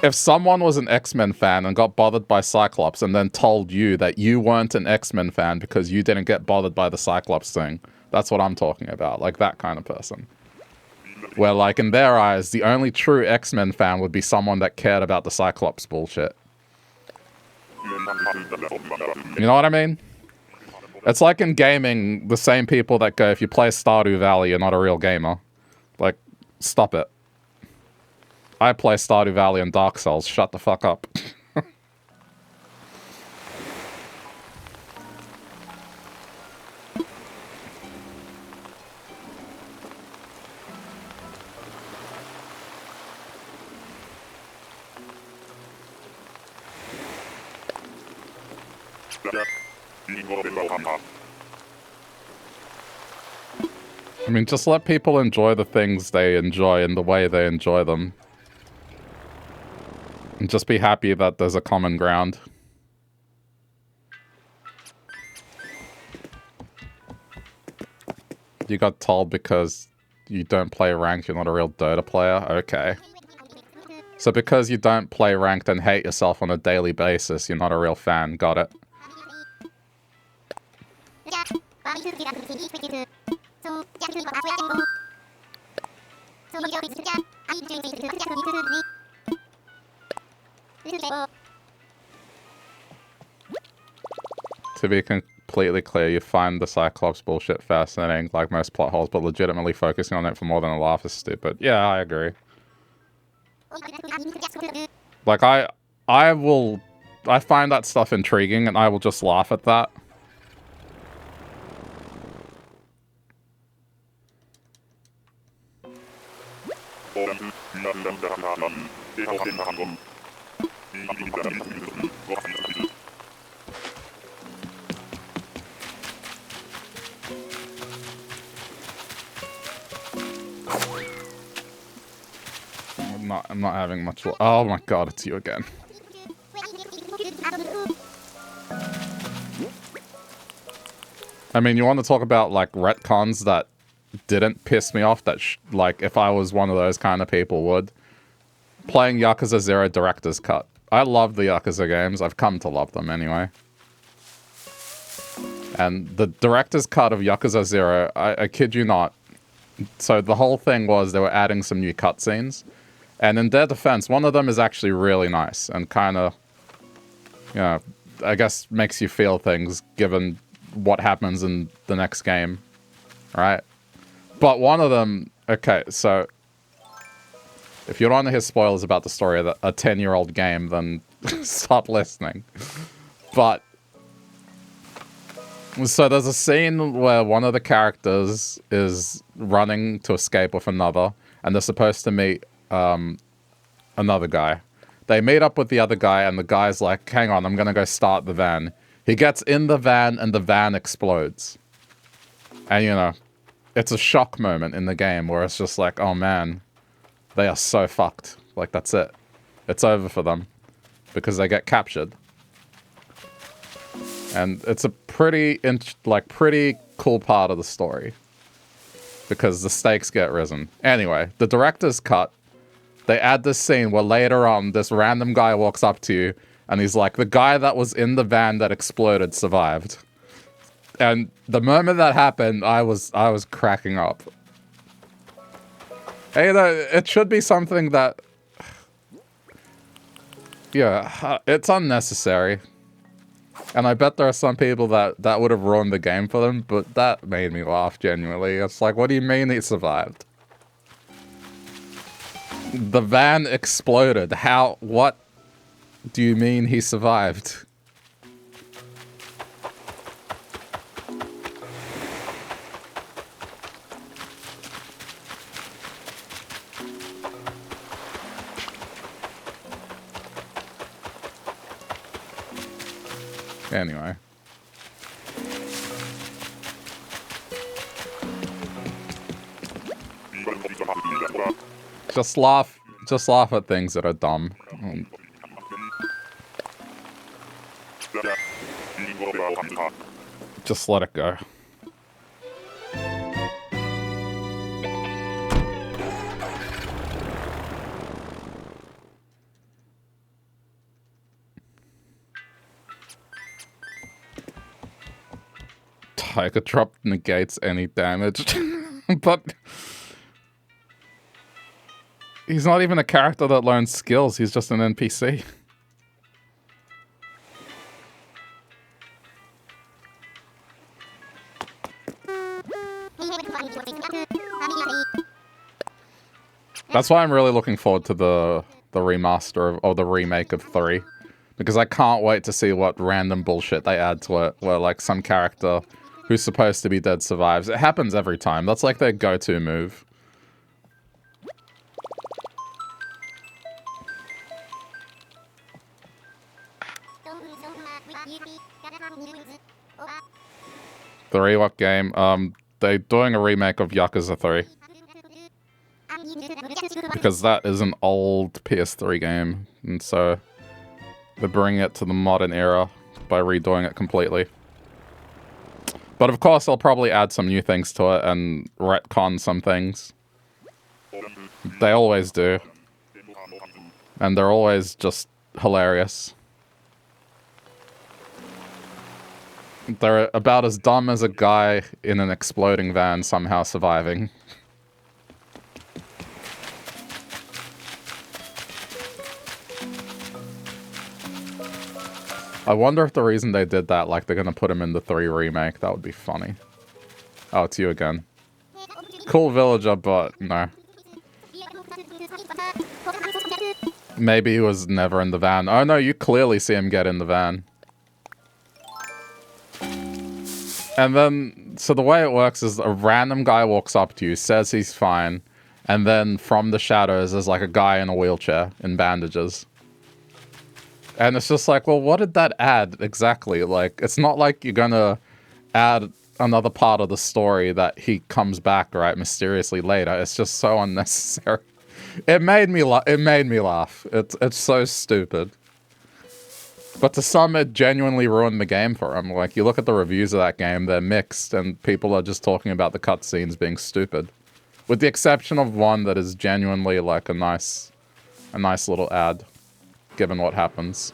if someone was an X-Men fan and got bothered by Cyclops and then told you that you weren't an X-Men fan because you didn't get bothered by the Cyclops thing, that's what I'm talking about. Like that kind of person. Where, like, in their eyes, the only true X-Men fan would be someone that cared about the Cyclops bullshit. You know what I mean? It's like in gaming, the same people that go, if you play Stardew Valley, you're not a real gamer. Like, stop it. I play Stardew Valley and Dark Souls. Shut the fuck up. I mean, just let people enjoy the things they enjoy in the way they enjoy them. And just be happy that there's a common ground. You got told because you don't play ranked, you're not a real Dota player? Okay. So because you don't play ranked and hate yourself on a daily basis, you're not a real fan. Got it. To be completely clear, you find the Cyclops bullshit fascinating, like most plot holes, but legitimately focusing on it for more than a laugh is stupid. Yeah, I agree. Like, I find that stuff intriguing, and I will just laugh at that. I'm not having much luck. Oh my god, it's you again. I mean, you want to talk about, like, retcons that didn't piss me off, that, like, if I was one of those kind of people would. Playing Yakuza 0 Director's Cut. I love the Yakuza games. I've come to love them anyway. And the Director's Cut of Yakuza 0, I kid you not. So the whole thing was they were adding some new cutscenes. And in their defense, one of them is actually really nice and kind of, you know, I guess makes you feel things given what happens in the next game, right? But one of them, okay, so if you don't want to hear spoilers about the story of a 10-year-old game, then stop listening. But, so there's a scene where one of the characters is running to escape with another, and they're supposed to meet another guy. They meet up with the other guy, and the guy's like, hang on, I'm gonna go start the van. He gets in the van, and the van explodes. And, you know, it's a shock moment in the game where it's just like, oh man, they are so fucked. Like, that's it. It's over for them. Because they get captured. And it's a pretty cool part of the story. Because the stakes get risen. Anyway, the director's cut, they add this scene where later on, this random guy walks up to you, and he's like, the guy that was in the van that exploded survived. And the moment that happened, I was cracking up. Hey, it should be something that... Yeah, it's unnecessary. And I bet there are some people that would have ruined the game for them, but that made me laugh genuinely. It's like, what do you mean he survived? The van exploded. What do you mean he survived? Anyway. Just laugh at things that are dumb. Just let it go. Tiger drop negates any damage. But he's not even a character that learns skills, he's just an NPC. That's why I'm really looking forward to the remaster of, or the remake of 3. Because I can't wait to see what random bullshit they add to it, where like some character who's supposed to be dead survives. It happens every time. That's like their go-to move. Three, what game? They're doing a remake of Yakuza 3. Because that is an old PS3 game, and so they're bringing it to the modern era by redoing it completely. But of course, they'll probably add some new things to it and retcon some things. They always do. And they're always just hilarious. They're about as dumb as a guy in an exploding van somehow surviving. I wonder if the reason they did that, like they're gonna put him in the 3 remake, that would be funny. Oh, it's you again. Cool villager, but no. Maybe he was never in the van. Oh no, you clearly see him get in the van. And then, so the way it works is a random guy walks up to you, says he's fine, and then from the shadows there's like a guy in a wheelchair in bandages. And it's just like, well, what did that add exactly? Like, it's not like you're gonna add another part of the story that he comes back, right, mysteriously later. It's just so unnecessary. It made me laugh. It's so stupid. But to some, it genuinely ruined the game for him. Like, you look at the reviews of that game, they're mixed, and people are just talking about the cutscenes being stupid. With the exception of one that is genuinely, like, a nice little ad, given what happens.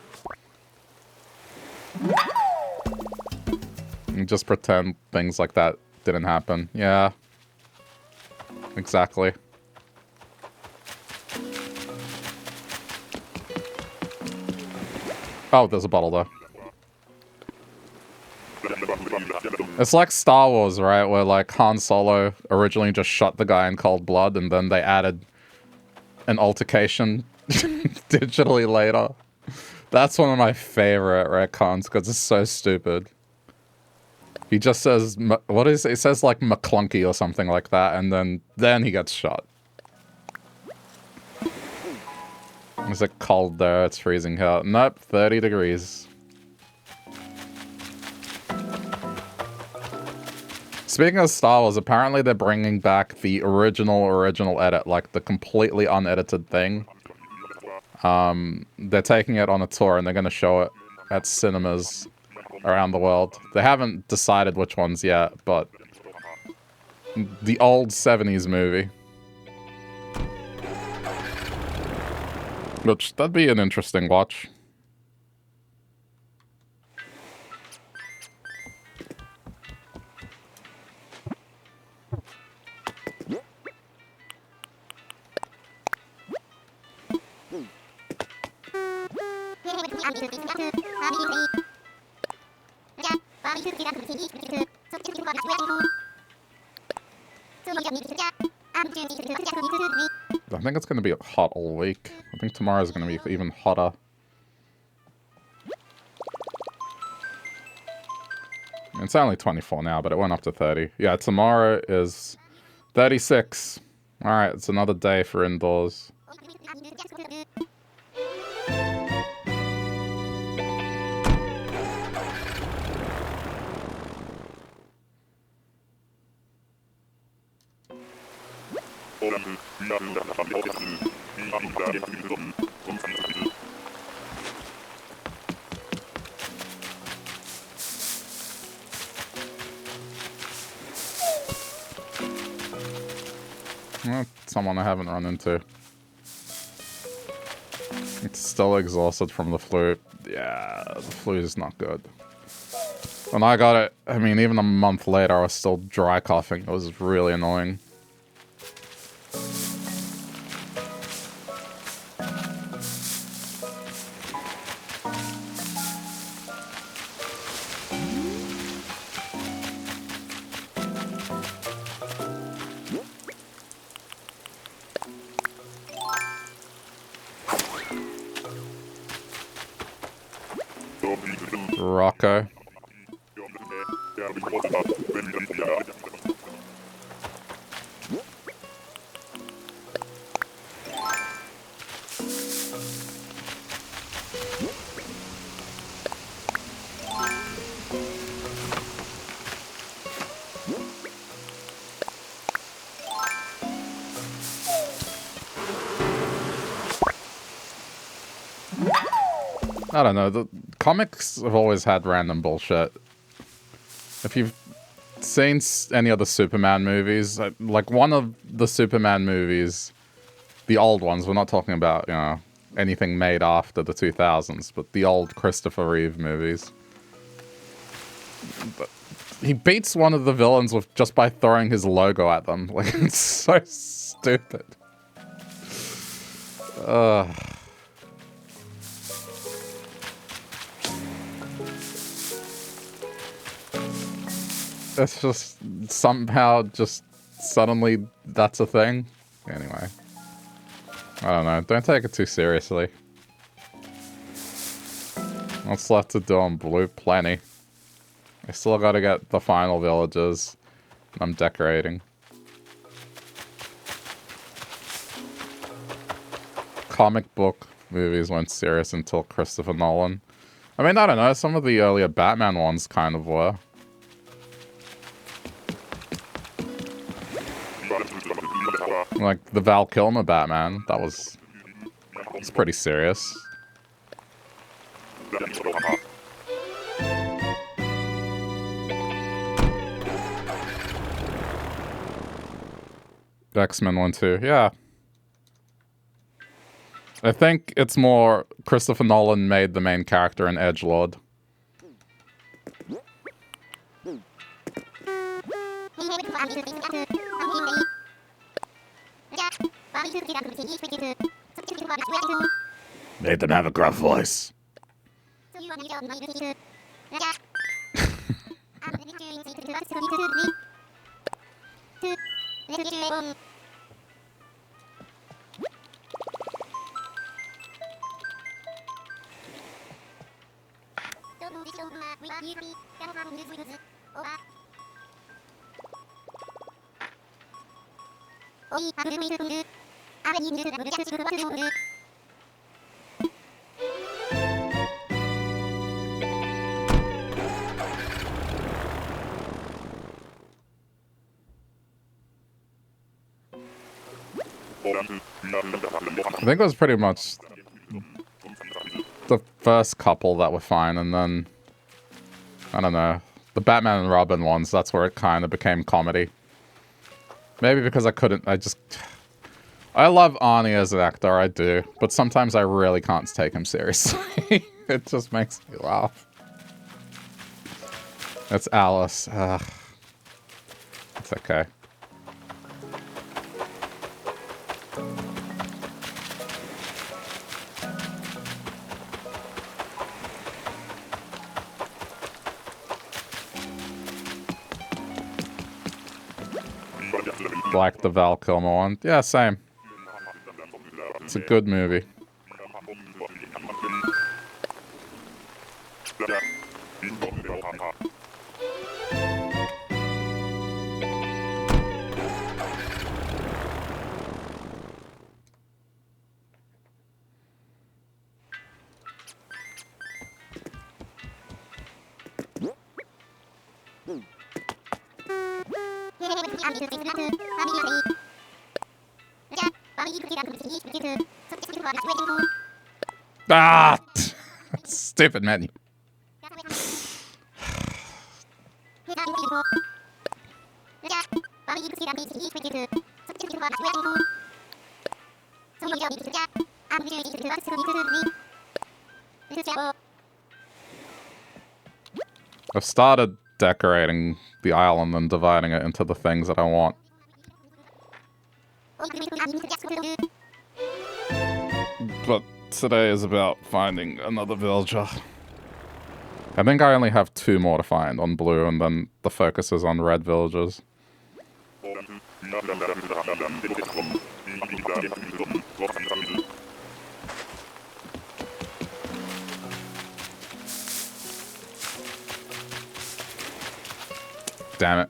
And just pretend things like that didn't happen. Yeah. Exactly. Oh, there's a bottle there. It's like Star Wars, right? Where like Han Solo originally just shot the guy in cold blood and then they added an altercation digitally later. That's one of my favorite retcons because it's so stupid. He just says, what is it? He says like McClunky or something like that, and then he gets shot. Is it cold there? It's freezing out. Nope, 30 degrees. Speaking of Star Wars, apparently they're bringing back the original edit, like the completely unedited thing. They're taking it on a tour and they're going to show it at cinemas around the world. They haven't decided which ones yet, but the old 70s movie. Which, that'd be an interesting watch. I think it's going to be hot all week. I think tomorrow's going to be even hotter. It's only 24 now, but it went up to 30. Yeah, tomorrow is 36. Alright, it's another day for indoors. Well, someone I haven't run into. It's still exhausted from the flu. Yeah, the flu is not good. When I got it, I mean, even a month later, I was still dry coughing. It was really annoying. Rocco. I don't know, the comics have always had random bullshit. If you've seen any of the Superman movies, like one of the Superman movies, the old ones, we're not talking about, you know, anything made after the 2000s, but the old Christopher Reeve movies. But he beats one of the villains with just by throwing his logo at them. Like, it's so stupid. It's just somehow just suddenly that's a thing. Anyway. I don't know. Don't take it too seriously. What's left to do on blue? Plenty. I still gotta get the final villages. I'm decorating. Comic book movies weren't serious until Christopher Nolan. I mean, I don't know. Some of the earlier Batman ones kind of were. Like the Val Kilmer Batman, that was it's pretty serious. X-Men 1 too, yeah. I think it's more Christopher Nolan made the main character an edgelord. Made them have a gruff voice. I think it was pretty much the first couple that were fine, and then, I don't know, the Batman and Robin ones, that's where it kind of became comedy. Maybe because I love Arnie as an actor, I do, but sometimes I really can't take him seriously. It just makes me laugh. It's Alice. It's okay. Like the Val Kilmer one. Yeah, same. It's a good movie. Ah! Stupid menu. I've started decorating the island and dividing it into the things that I want. But today is about finding another villager. I think I only have 2 more to find on blue, and then the focus is on red villagers. Damn it.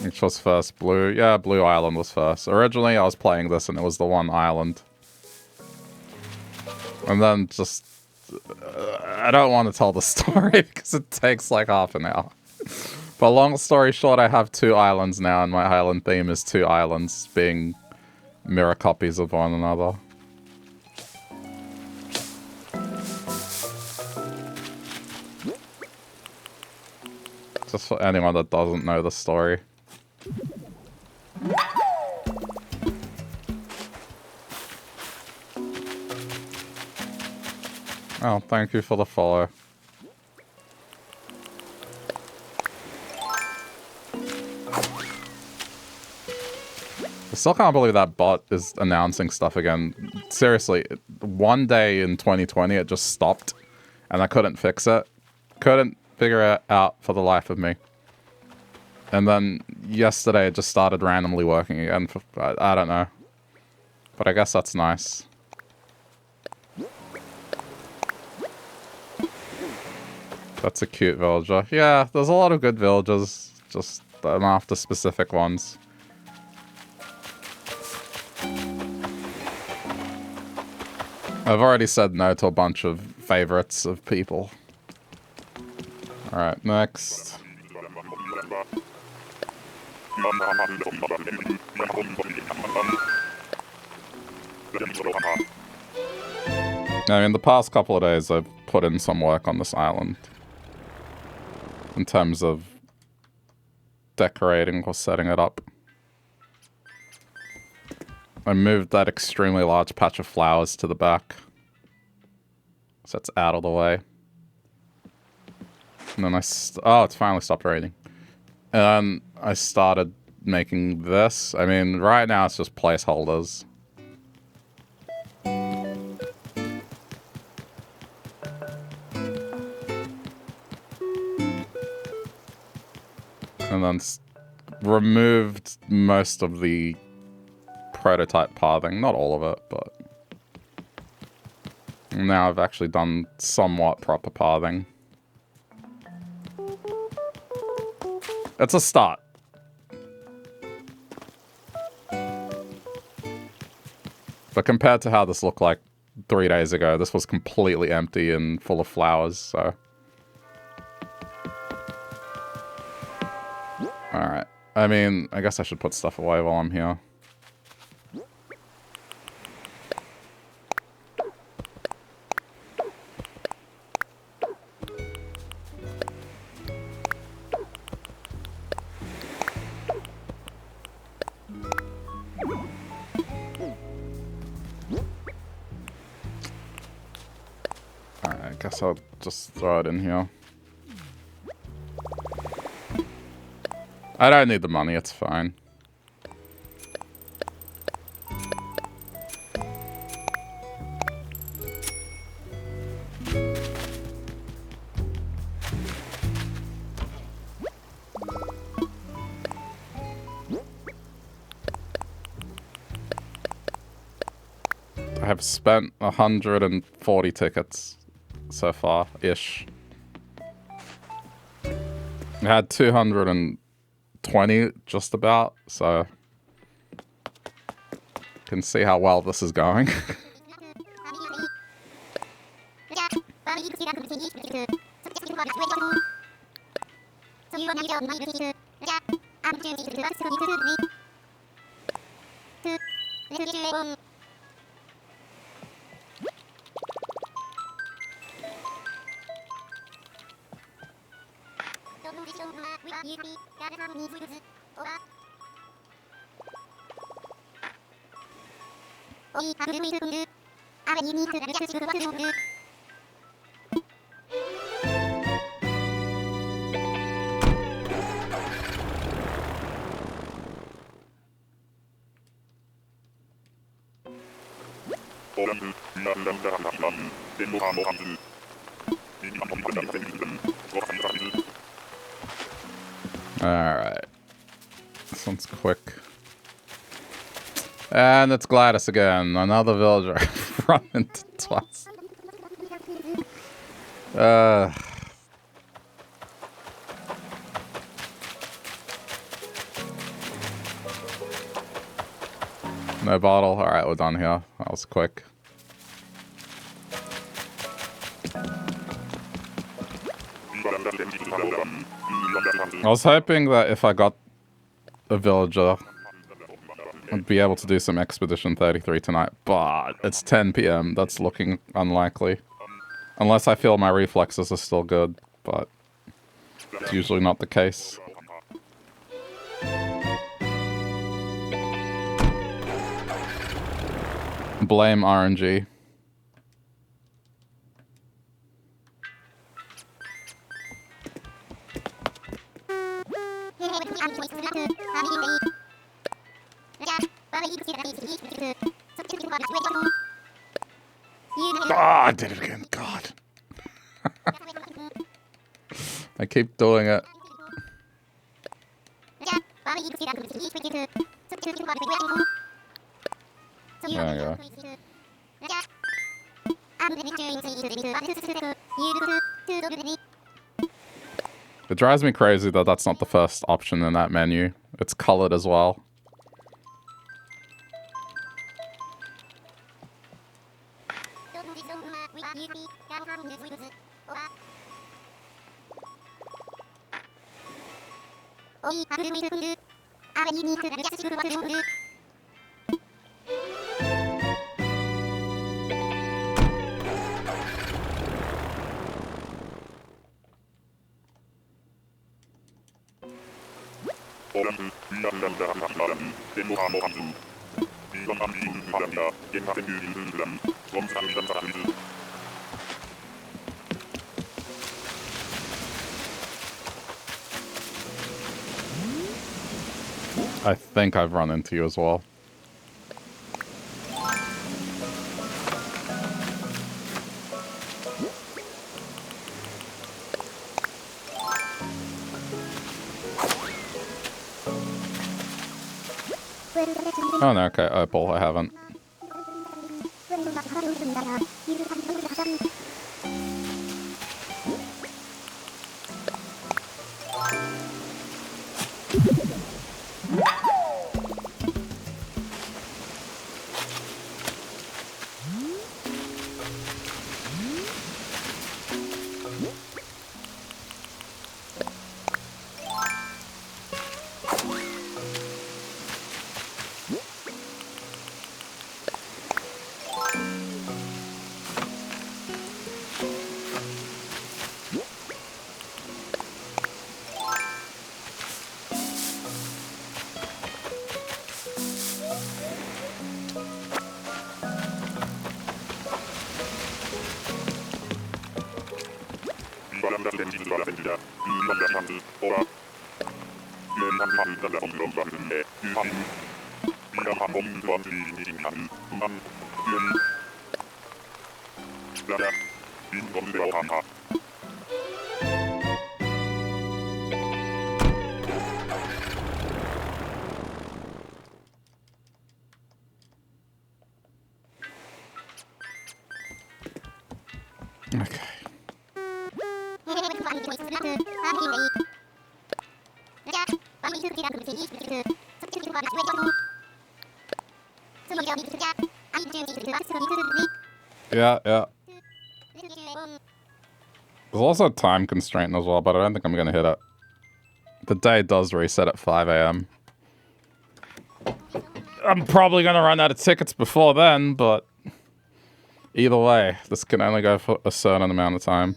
Which was first? Blue? Yeah, Blue Island was first. Originally, I was playing this and it was the one island. And then just... I don't want to tell the story because it takes like half an hour. But long story short, I have 2 islands now, and my island theme is 2 islands being mirror copies of one another. Just for anyone that doesn't know the story. Oh, thank you for the follow. I still can't believe that bot is announcing stuff again. Seriously, one day in 2020 it just stopped and I couldn't fix it. Couldn't figure it out for the life of me. And then yesterday it just started randomly working again. I don't know. But I guess that's nice. That's a cute villager. Yeah, there's a lot of good villagers. Just I'm after specific ones. I've already said no to a bunch of favorites of people. Alright, next. I mean, the past couple of days I've put in some work on this island. In terms of decorating or setting it up. I moved that extremely large patch of flowers to the back. So it's out of the way. And then oh, it's finally stopped raining. And then I started making this. I mean, right now it's just placeholders. And then removed most of the prototype pathing. Not all of it, but... Now I've actually done somewhat proper pathing. It's a start. But compared to how this looked like 3 days ago, this was completely empty and full of flowers, so... Alright. I mean, I guess I should put stuff away while I'm here. Alright, I guess I'll just throw it in here. I don't need the money, it's fine. I have spent 140 tickets so far-ish. I had 220 just about, so can see how well this is going. Alright. This one's quick. And it's Gladys again. Another villager. Run into twice. No bottle. Alright, we're done here. That was quick. I was hoping that if I got a villager, I'd be able to do some Expedition 33 tonight, but it's 10 PM. That's looking unlikely. Unless I feel my reflexes are still good, but it's usually not the case. Blame RNG. Ah, I did it again. God. I keep doing it. There you go. It drives me crazy that that's not the first option in that menu. It's colored as well. I think I've run into you as well. Oh no, okay, Opal, I haven't. Yeah, yeah. There's also a time constraint as well, but I don't think I'm gonna hit it. The day does reset at 5 a.m. I'm probably going to run out of tickets before then, but either way, this can only go for a certain amount of time.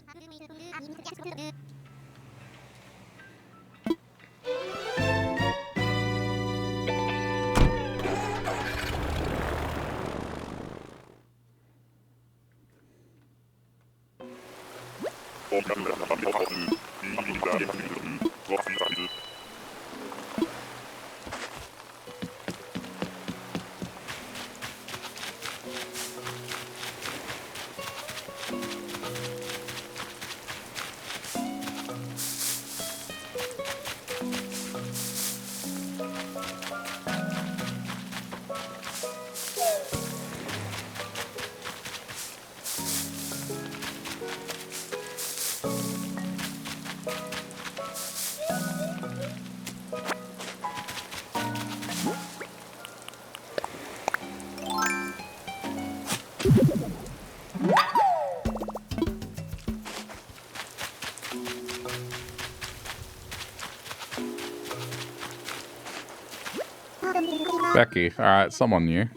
Becky, alright, someone new.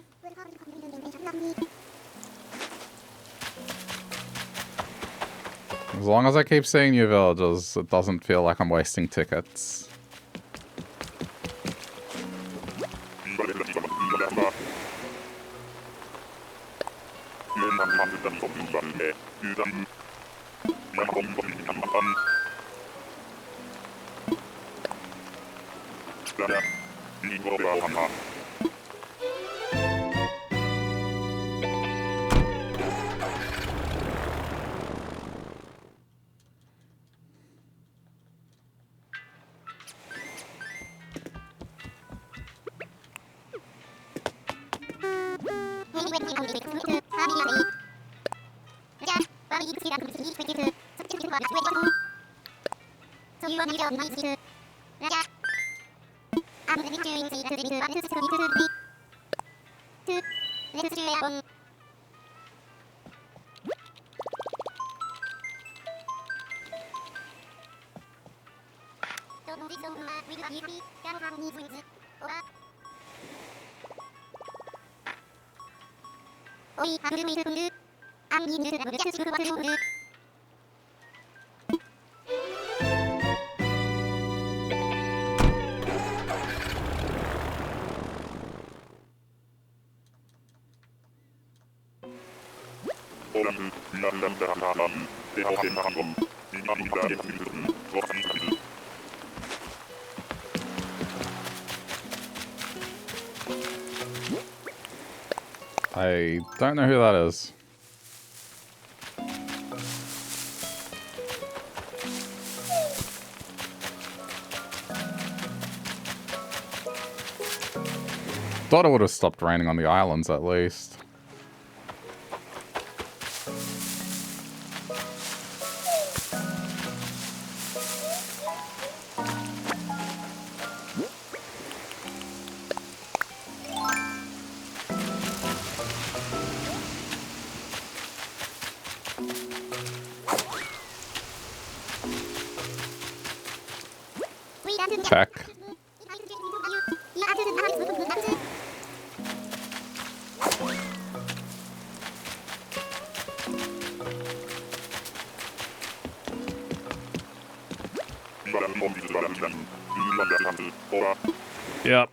As long as I keep seeing new villagers, it doesn't feel like I'm wasting tickets. I don't know who that is. Thought it would have stopped raining on the islands at least. Check. Yep.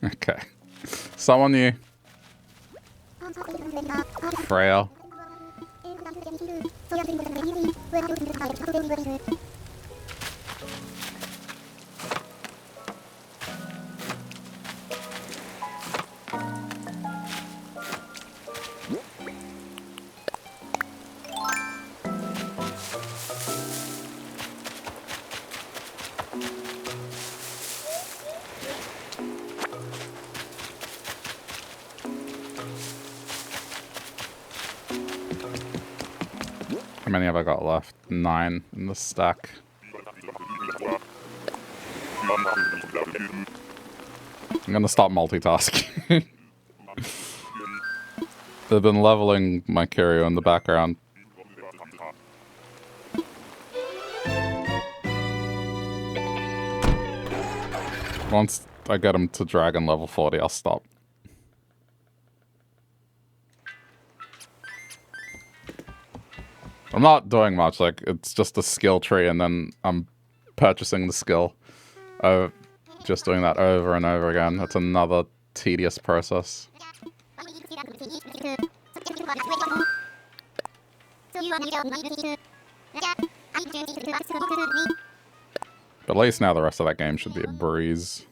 Okay. Someone new. Frail. How many have I got left? 9 in the stack. I'm gonna stop multitasking. They've been leveling my curio in the background. Once I get him to dragon level 40, I'll stop. I'm not doing much, like, it's just a skill tree and then I'm purchasing the skill. Just doing that over and over again. That's another tedious process. But at least now the rest of that game should be a breeze.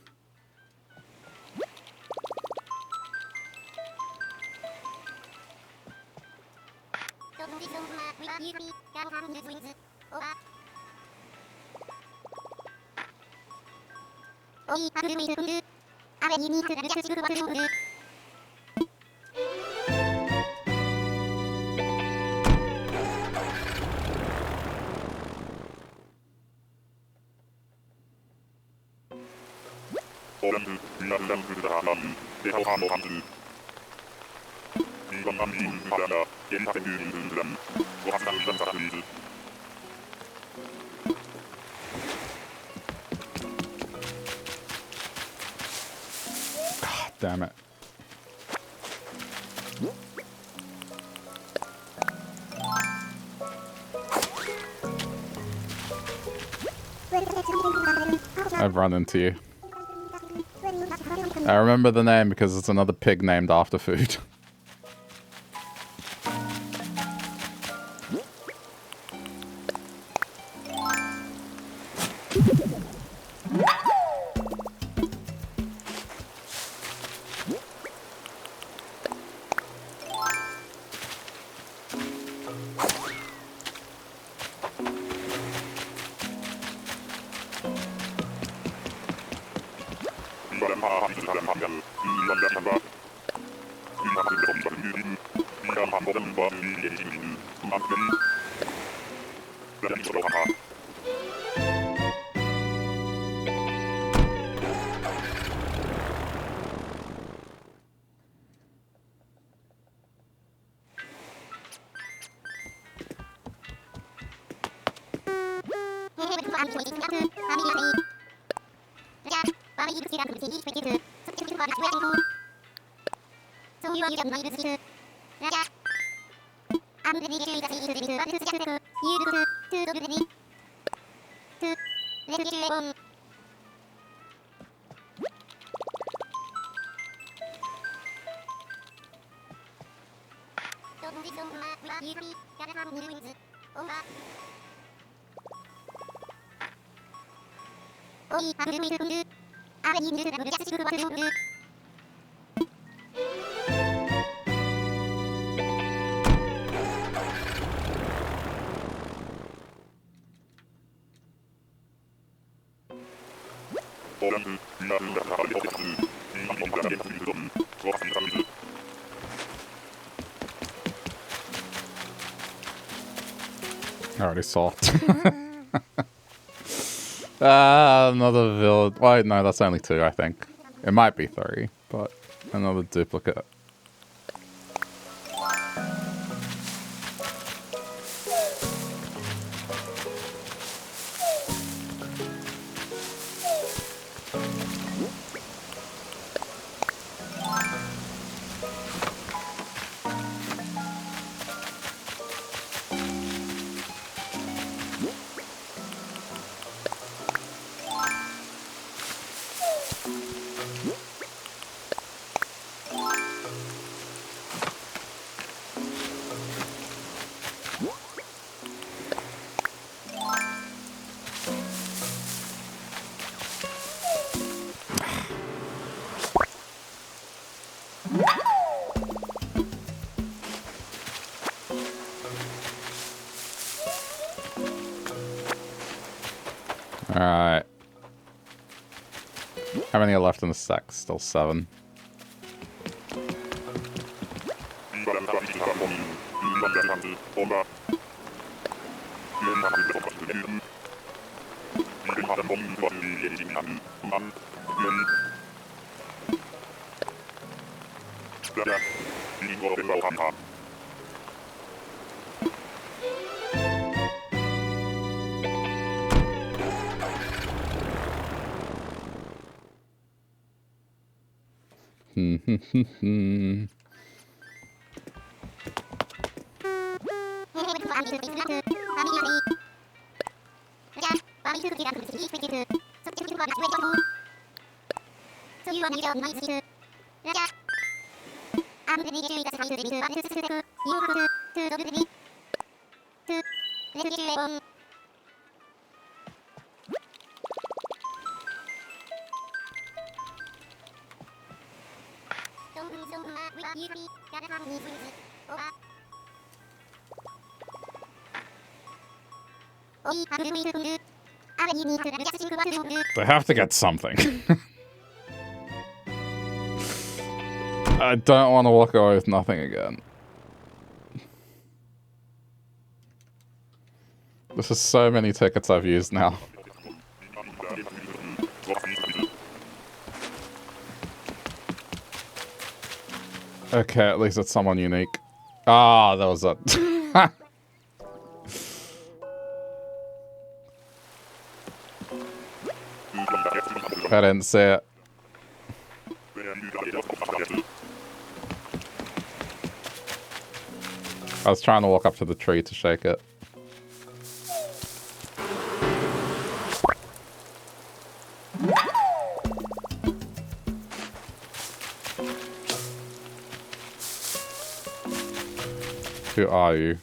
God damn it. I've run into you. I remember the name because it's another pig named after food. I already saw it. Another village. Wait, no, that's only 2, I think. It might be 3, but another duplicate. Alright. How many are left in the stack? Still 7. They have to get something. I don't want to walk away with nothing again. This is so many tickets I've used now. Okay, at least it's someone unique. Ah, that was it. I didn't see it. I was trying to walk up to the tree to shake it. Who are you?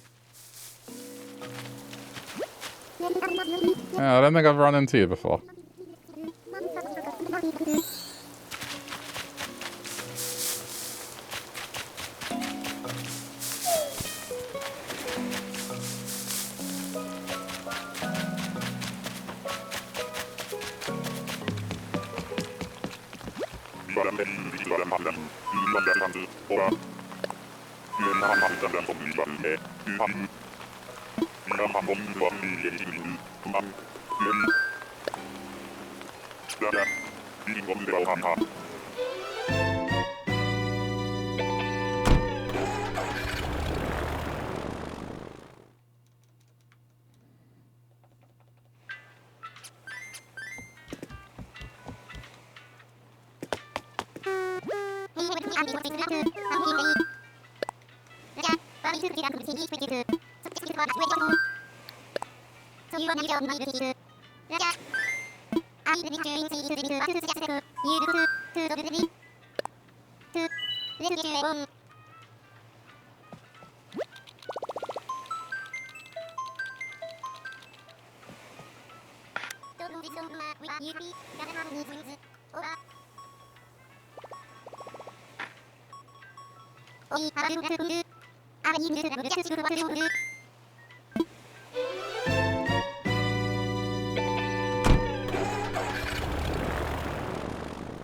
Yeah, I don't think I've run into you before.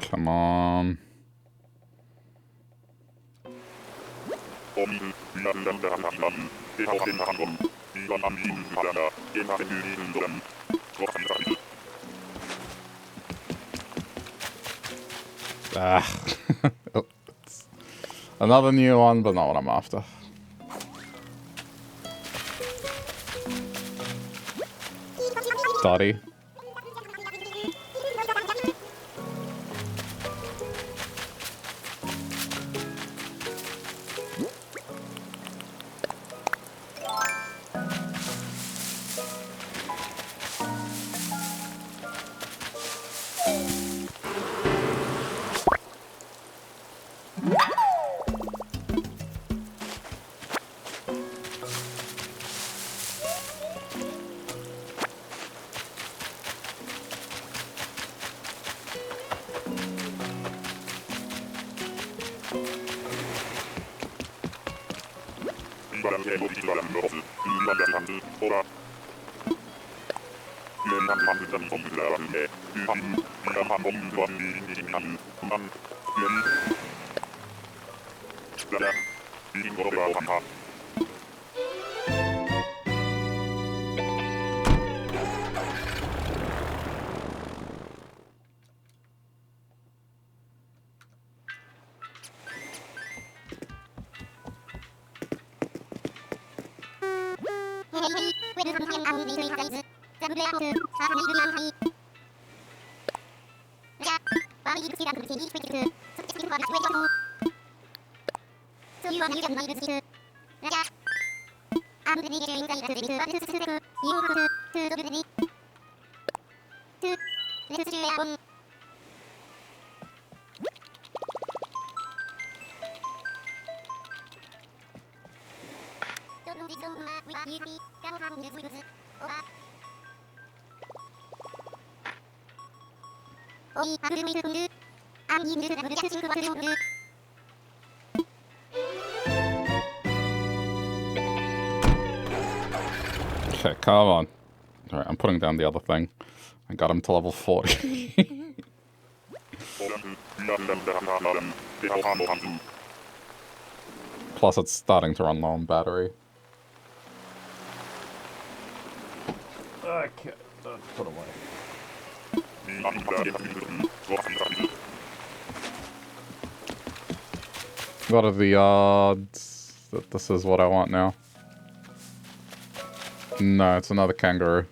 Come on. Ah. It's another new one, but not what I'm after. Dotty. Okay, come on. Alright, I'm putting down the other thing. I got him to level 40. Plus it's starting to run low on battery. Okay, put away. What are the odds that this is what I want now? No, it's another kangaroo.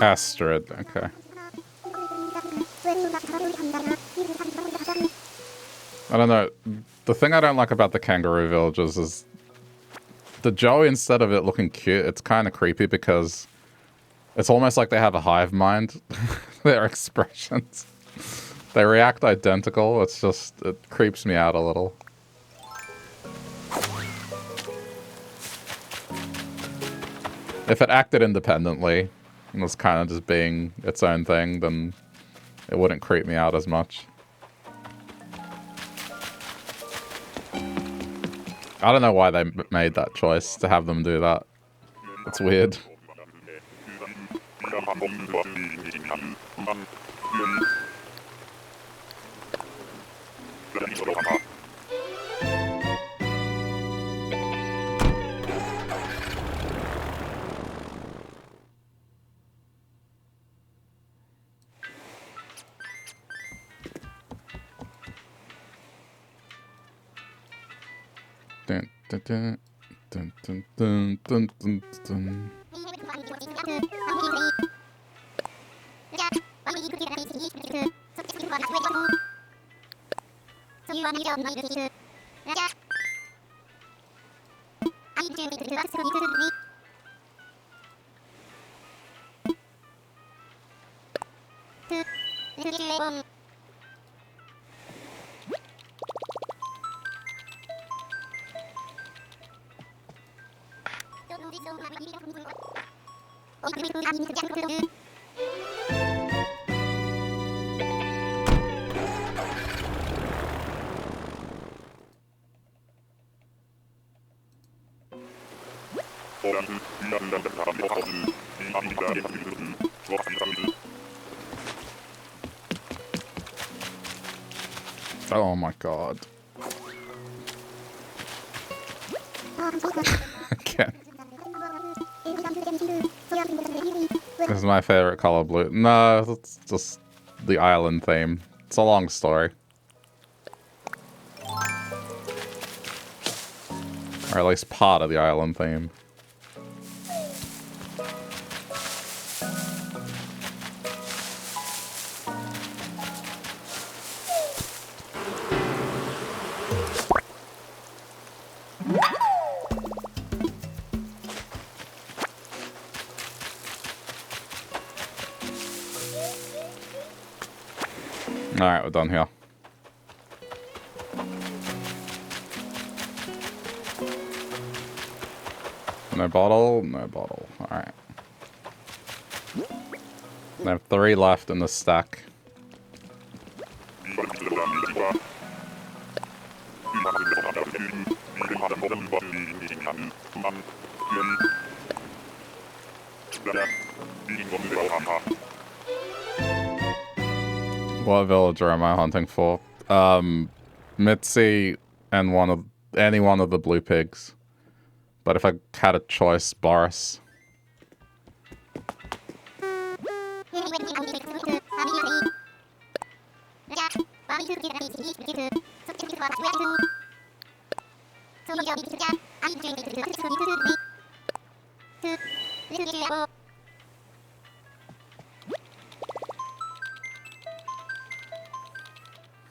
Astrid, okay. I don't know. The thing I don't like about the kangaroo villages is the Joey, instead of it looking cute, it's kind of creepy because it's almost like they have a hive mind. Their expressions. They react identical. It's just, it creeps me out a little. If it acted independently and was kind of just being its own thing, then it wouldn't creep me out as much. I don't know why they made that choice to have them do that. It's weird. Dun, dun, dun, dun, dun, dun, dun, dun. Oh my god. Again. This is my favorite color blue. No, it's just the island theme. It's a long story. Or at least part of the island theme. Alright, we're done here. No bottle, no bottle. Alright. I have 3 left in the stack. What villager am I hunting for? Mitzi and any one of the blue pigs. But if I had a choice, Boris.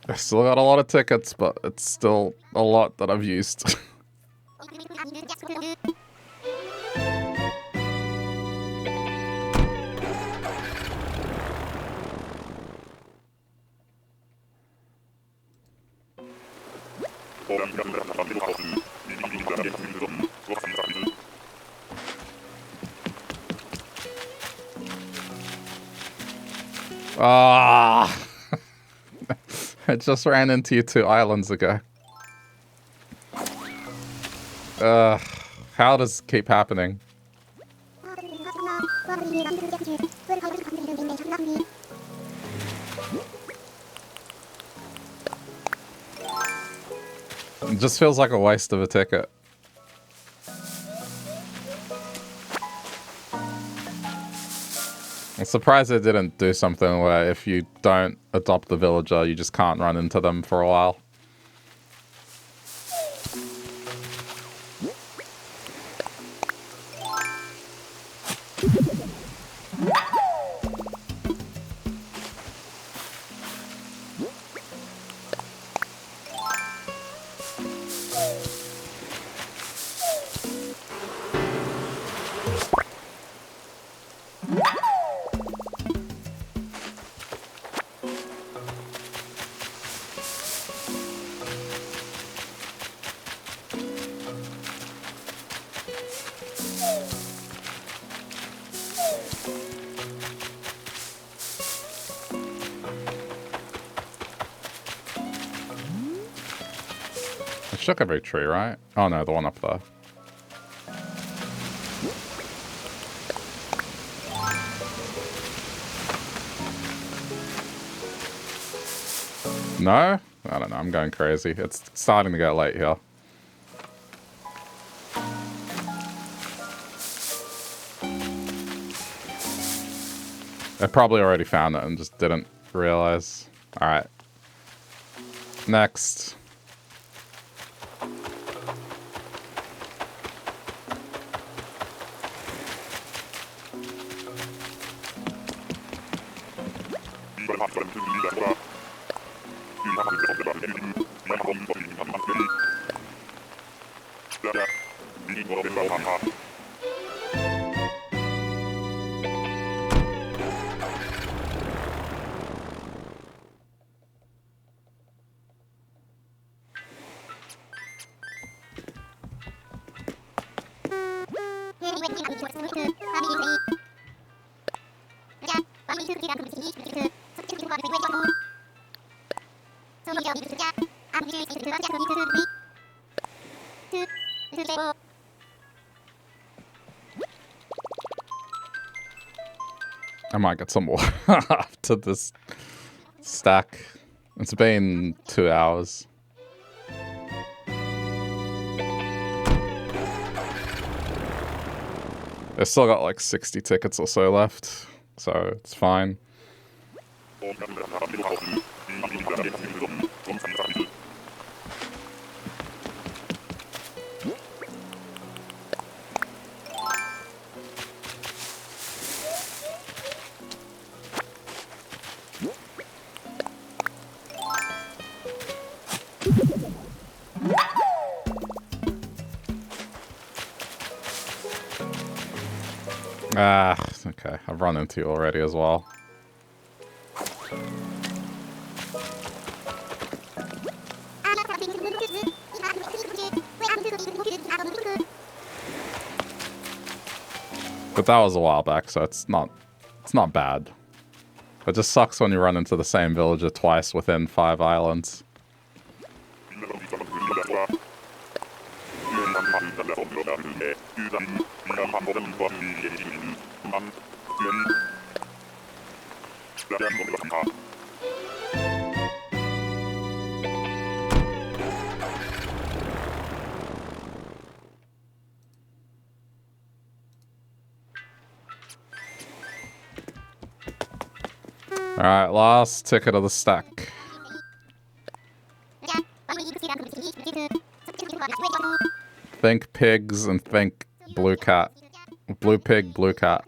I still got a lot of tickets, but it's still a lot that I've used. Ah! I just ran into you 2 islands ago. How does it keep happening? It just feels like a waste of a ticket. I'm surprised they didn't do something where if you don't adopt the villager, you just can't run into them for a while. Shook every tree, right? Oh no, the one up there. No? I don't know, I'm going crazy. It's starting to get late here. I probably already found it and just didn't realize. Alright. Next. I might get some more after this stack. It's been 2 hours. I've still got like 60 tickets or so left, so it's fine. Ah, okay. I've run into you already as well. But that was a while back, so it's not bad. It just sucks when you run into the same villager twice within 5 islands. Alright, last ticket of the stack. Think pigs and think blue cat. Blue pig, blue cat.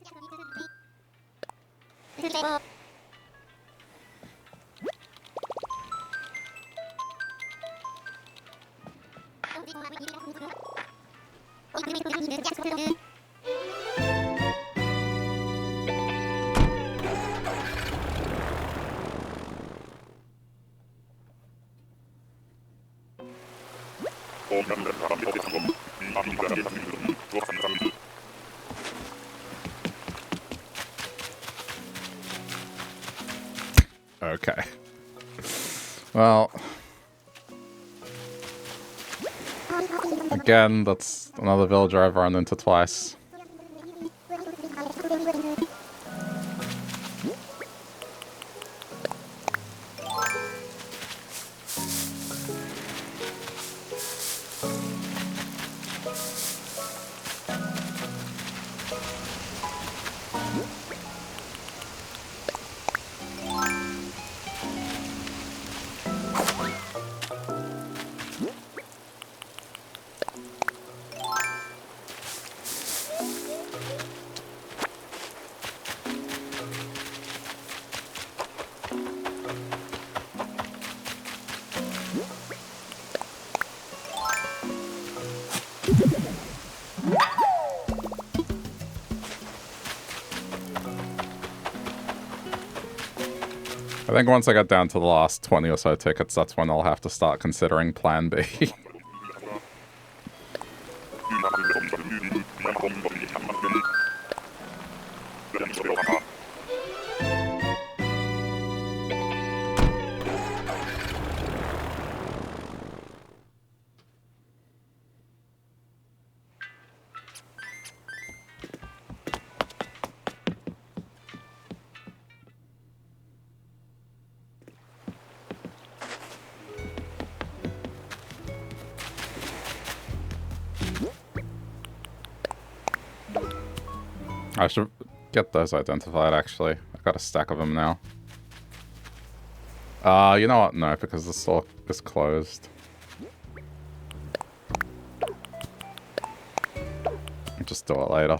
Okay. Well, again, that's another villager I've run into twice. I think once I get down to the last 20 or so tickets, that's when I'll have to start considering Plan B. I should get those identified, actually. I've got a stack of them now. You know what? No, because the store is closed. I'll just do it later.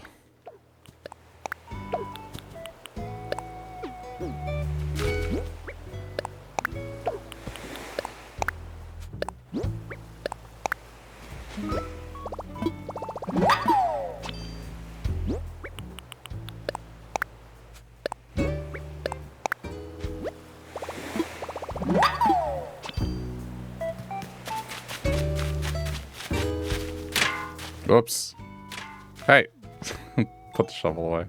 Oops. Hey. Put the shovel away.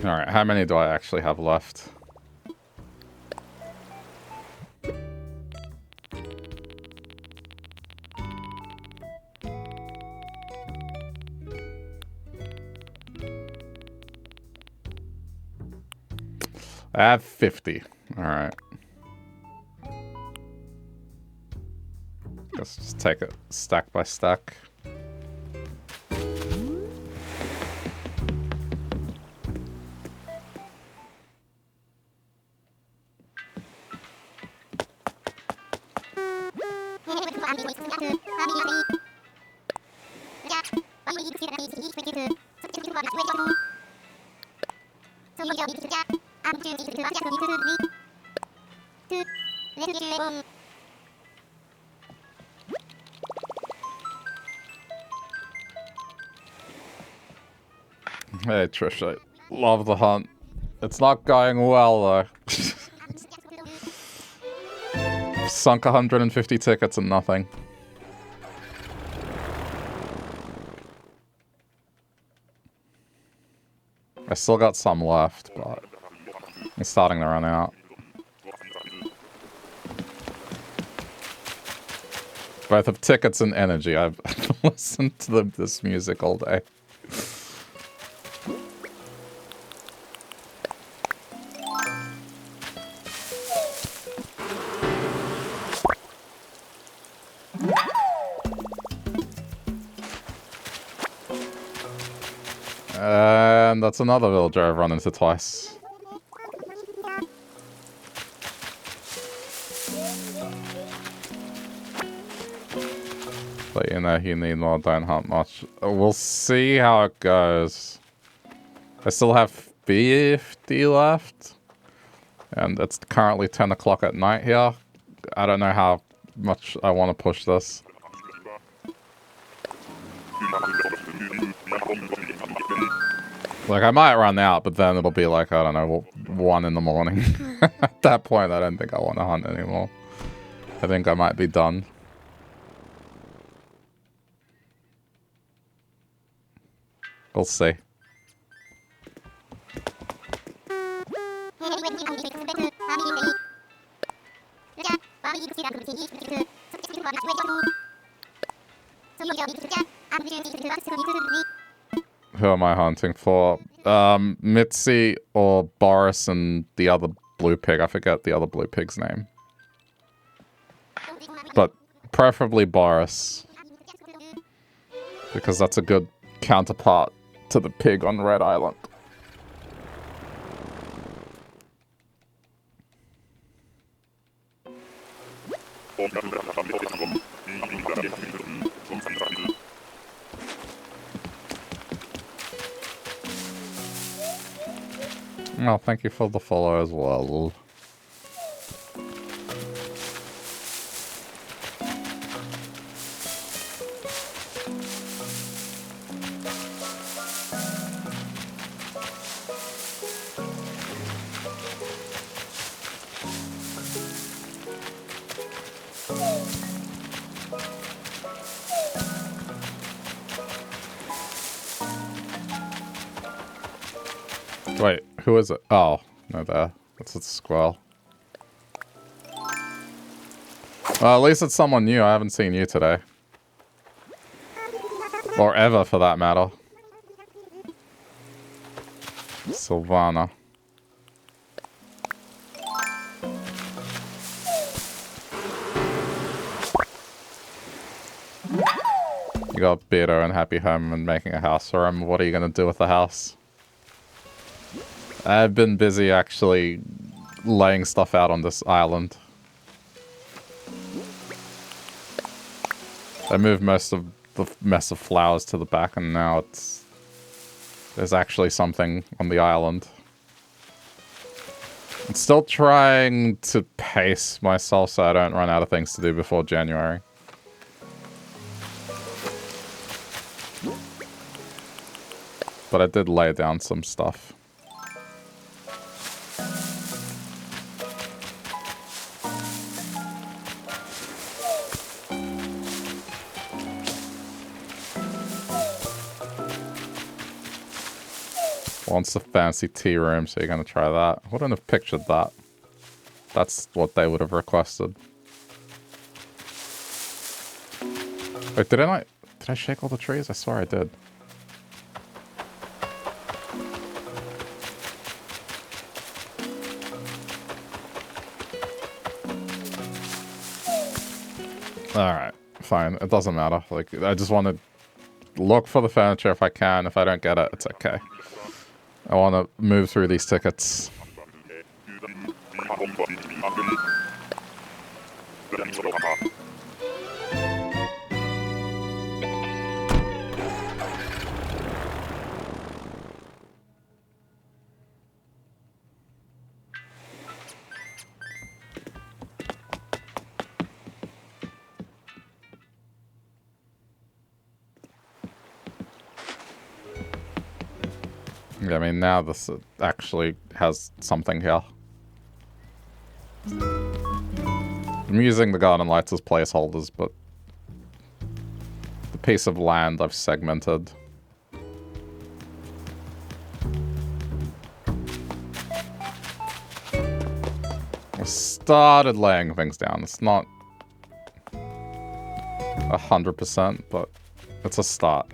Alright, how many do I actually have left? I have 50. Alright. Let's just take it stack by stack. Hey Trish, I love the hunt. It's not going well though. Sunk 150 tickets and nothing. I still got some left, but it's starting to run out. Both of tickets and energy. I've listened to this music all day. And that's another villager I've run into twice. But you know, you need more, don't hunt much. We'll see how it goes. I still have 50 left. And it's currently 10 o'clock at night here. I don't know how much I want to push this. Like, I might run out, but then it'll be like, I don't know, 1 in the morning. At that point, I don't think I want to hunt anymore. I think I might be done. We'll see. Who am I hunting for? Mitzi or Boris and the other blue pig. I forget the other blue pig's name. But preferably Boris. Because that's a good counterpart to the pig on Red Island. Oh, thank you for the follow as well. Wait, who is it? Oh, no there. That's a squirrel. Well, at least it's someone new. I haven't seen you today. Or ever, for that matter. Sylvana. You got Beto and Happy Home and making a house for him. What are you going to do with the house? I've been busy actually laying stuff out on this island. I moved most of the mess of flowers to the back and now it's there's actually something on the island. I'm still trying to pace myself so I don't run out of things to do before January. But I did lay down some stuff. Wants a fancy tea room, so you're gonna try that. I wouldn't have pictured that. That's what they would have requested. Wait, did I shake all the trees? I swear I did. Alright, fine. It doesn't matter. Like, I just want to look for the furniture if I can. If I don't get it, it's okay. I want to move through these tickets. Yeah, I mean, now this actually has something here. I'm using the garden lights as placeholders, but the piece of land I've segmented. I started laying things down. It's not 100%, but it's a start.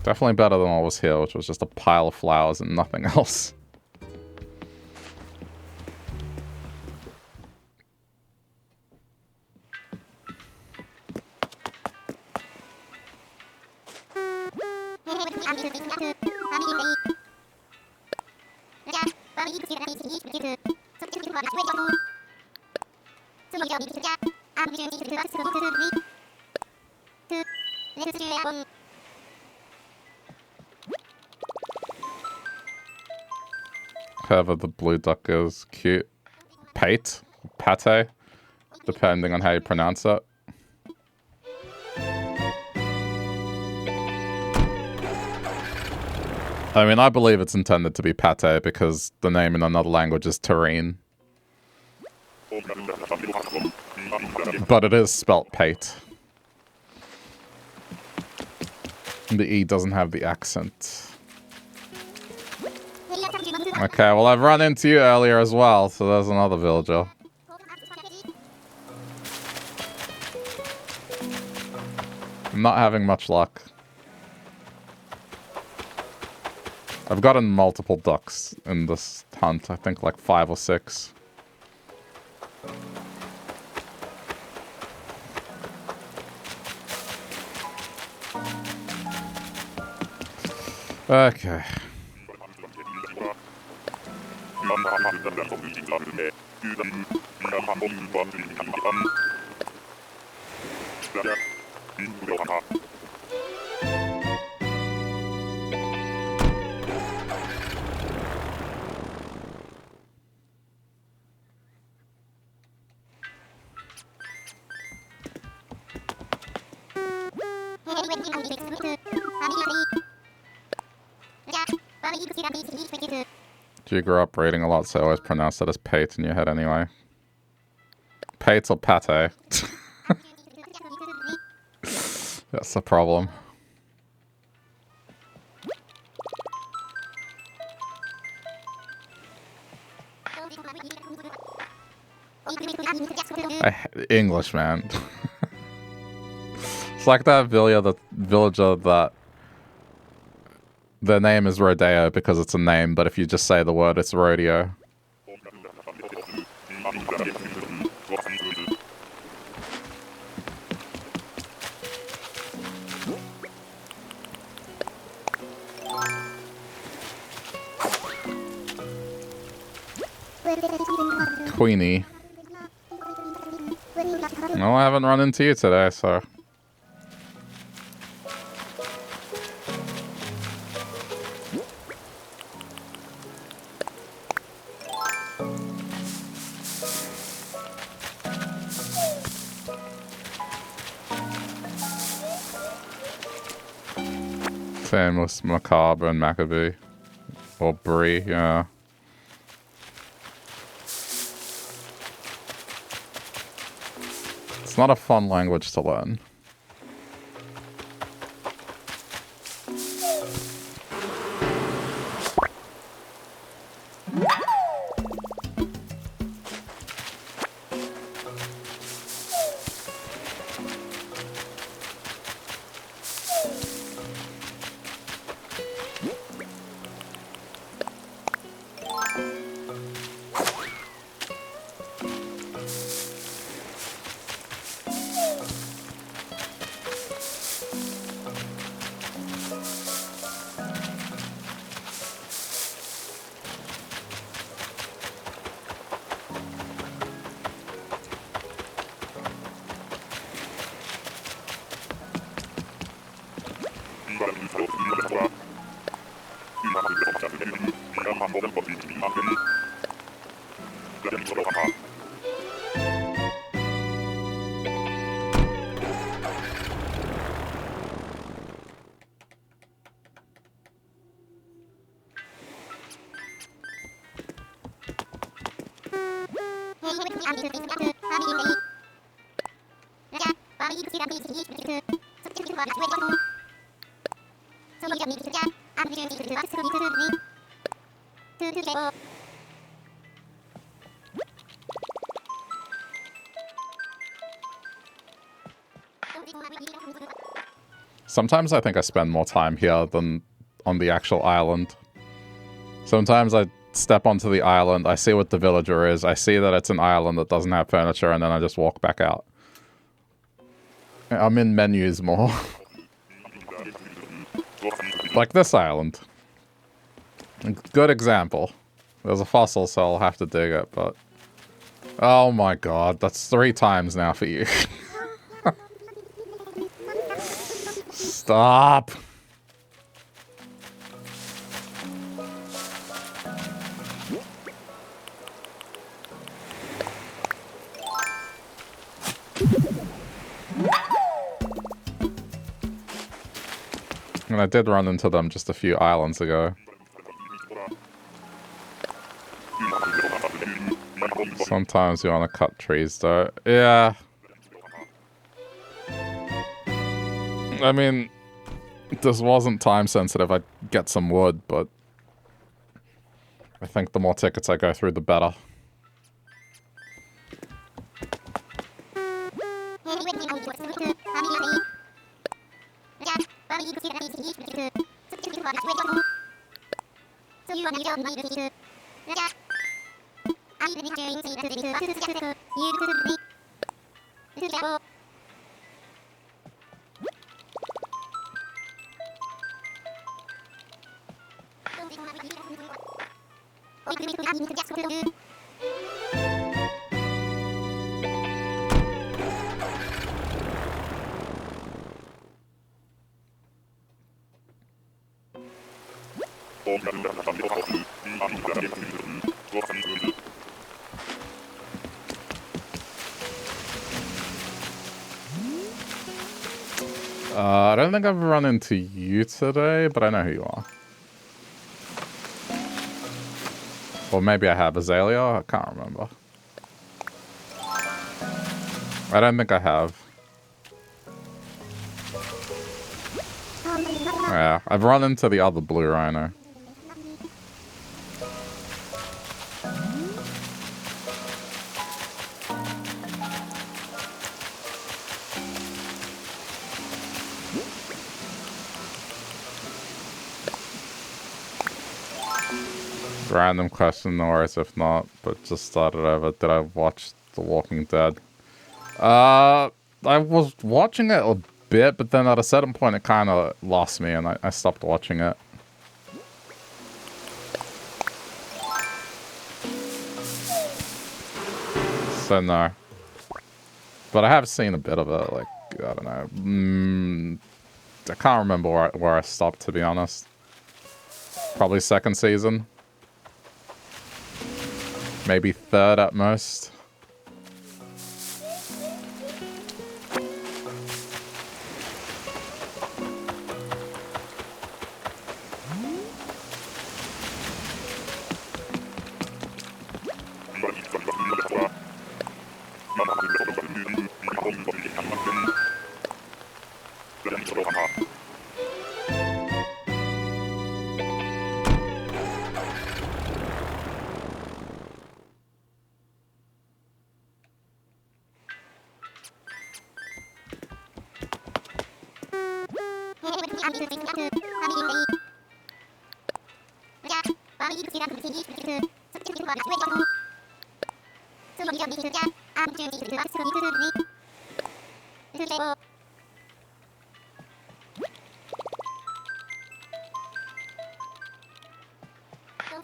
Definitely better than what was here, which was just a pile of flowers and nothing else. Whoever the blue duck is, cute. Pate? Pate? Depending on how you pronounce it. I mean, I believe it's intended to be pate because the name in another language is terrine. But it is spelt pate. The E doesn't have the accent. Okay, well, I've run into you earlier as well, so there's another villager. I'm not having much luck. I've gotten multiple ducks in this hunt, I think like 5 or 6. Okay. You grew up reading a lot, so I always pronounced it as pate in your head anyway. Pate or pate? That's the problem. English, man. It's like that villager that their name is Rodeo because it's a name, but if you just say the word, it's rodeo. Queenie. Well, I haven't run into you today, so... Same with Macabre and Maccabee. Or Brie, yeah. It's not a fun language to learn. Sometimes I think I spend more time here than on the actual island. Sometimes I step onto the island, I see what the villager is, I see that it's an island that doesn't have furniture, and then I just walk back out. I'm in menus more. Like this island. A good example. There's a fossil, so I'll have to dig it, but... Oh my god, that's 3 times now for you. Stop! And I did run into them just a few islands ago. Sometimes you want to cut trees, though. Yeah. I mean, this wasn't time sensitive. I'd get some wood, but I think the more tickets I go through, the better. I don't think I've run into you today, but I know who you are. Or maybe I have. Azalea? I can't remember. I don't think I have. Yeah, I've run into the other blue rhino. Random question, no worries if not, but just started over. Did I watch The Walking Dead? I was watching it a bit, but then at a certain point it kind of lost me and I stopped watching it. So no. But I have seen a bit of it, like, I don't know. I can't remember where I stopped, to be honest. Probably second season. Maybe third at most.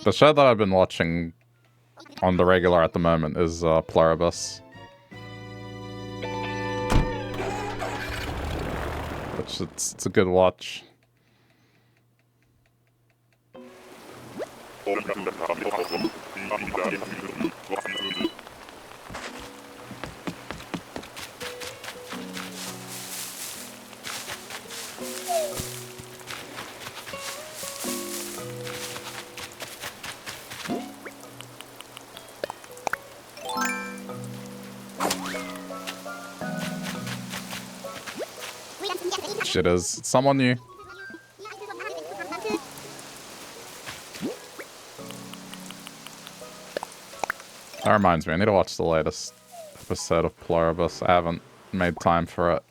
The show that I've been watching on the regular at the moment is Pluribus. Which it's a good watch. Shit is someone new. That reminds me, I need to watch the latest episode of Pluribus. I haven't made time for it.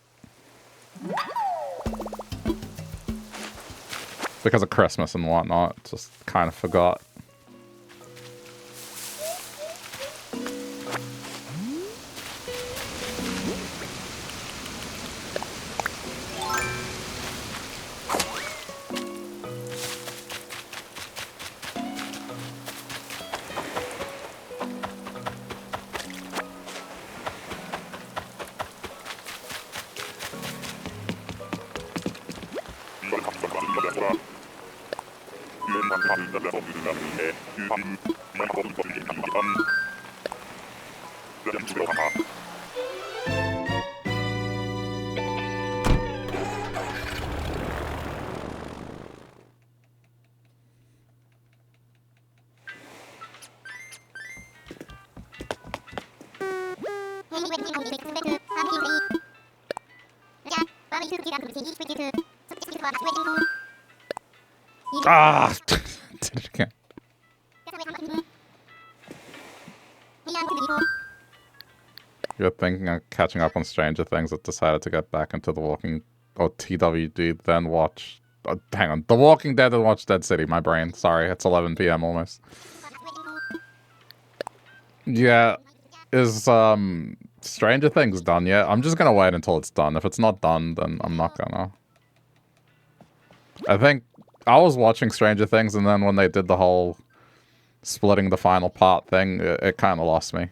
Because of Christmas and whatnot, just kind of forgot. Ah! Did it again. You're thinking of catching up on Stranger Things that decided to get back into The Walking... or TWD, then watch... Oh, hang on. The Walking Dead and watch Dead City, my brain. Sorry, it's 11 p.m. almost. Yeah. Is, Stranger Things done yet? I'm just gonna wait until it's done. If it's not done, then I'm not gonna. I think I was watching Stranger Things, and then when they did the whole splitting the final part thing, it kind of lost me.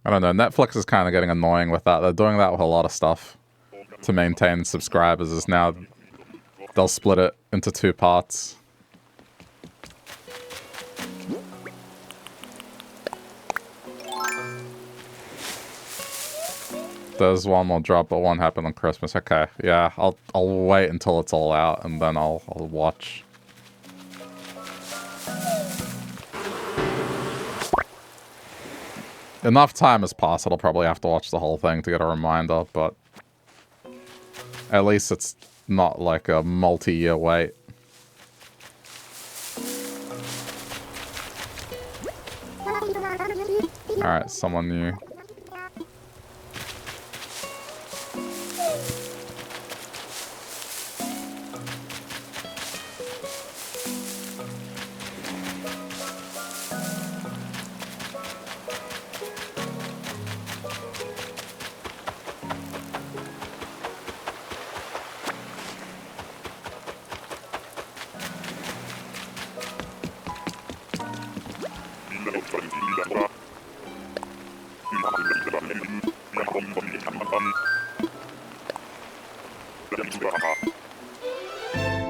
I don't know, Netflix is kind of getting annoying with that. They're doing that with a lot of stuff to maintain subscribers, is now they'll split it into 2 parts. There's one more drop, but one happened on Christmas. Okay, yeah, I'll wait until it's all out, and then I'll watch. Enough time has passed, I'll probably have to watch the whole thing to get a reminder, but at least it's not like a multi-year wait. Alright, someone new. If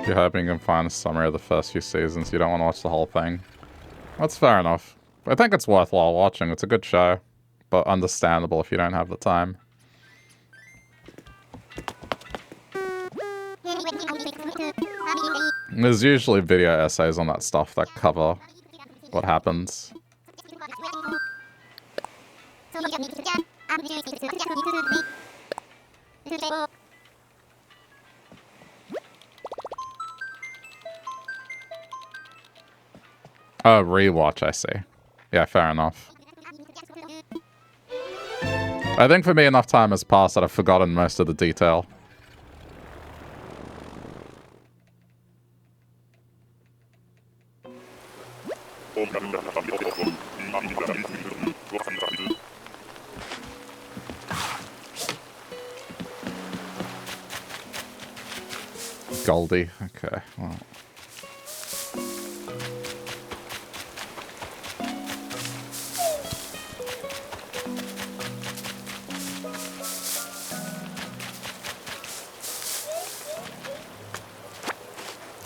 you're hoping you can find a summary of the first few seasons, you don't want to watch the whole thing. That's fair enough. I think it's worthwhile watching. It's a good show, but understandable if you don't have the time. There's usually video essays on that stuff that cover what happens. Oh, rewatch, I see. Yeah, fair enough. I think for me enough time has passed that I've forgotten most of the detail. Goldie, okay, well.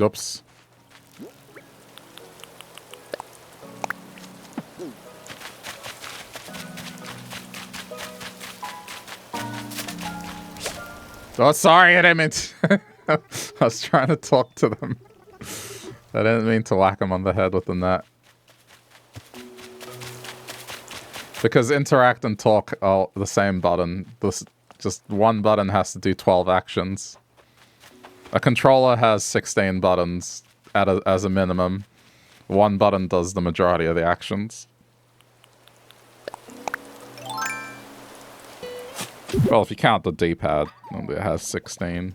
Oops. Oh, sorry, I didn't mean to... I was trying to talk to them. I didn't mean to whack them on the head with the net. Because interact and talk are the same button. Just one button has to do 12 actions. A controller has 16 buttons as a minimum. One button does the majority of the actions. Well, if you count the D-pad, it has 16.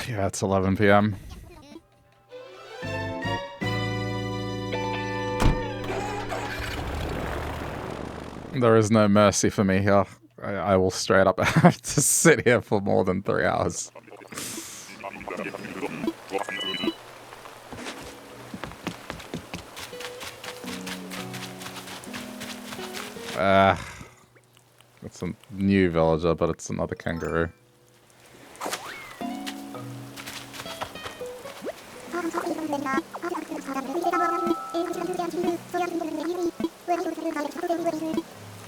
Yeah, it's 11 p.m. There is no mercy for me here. I will straight up have to sit here for more than 3 hours. It's a new villager, but it's another kangaroo.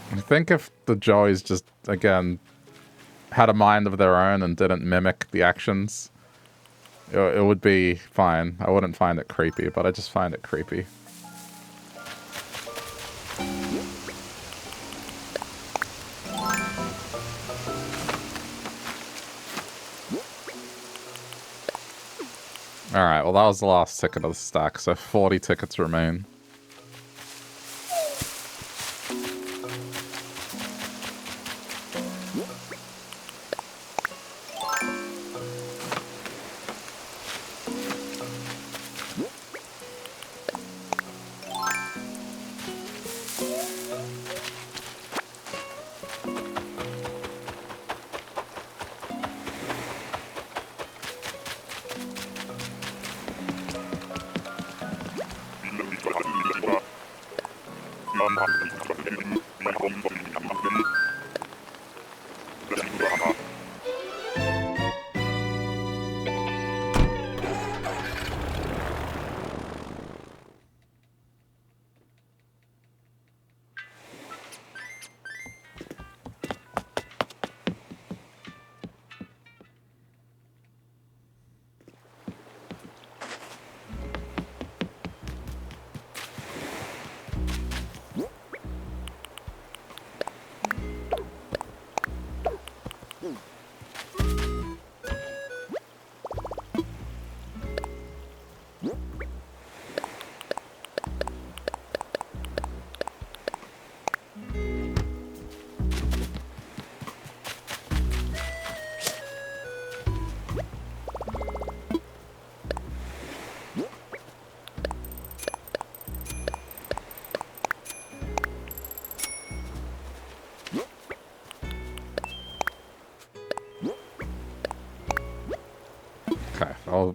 I think if the Joeys just, again, had a mind of their own and didn't mimic the actions, it would be fine. I wouldn't find it creepy, but I just find it creepy. Alright, well that was the last ticket of the stack, so 40 tickets remain.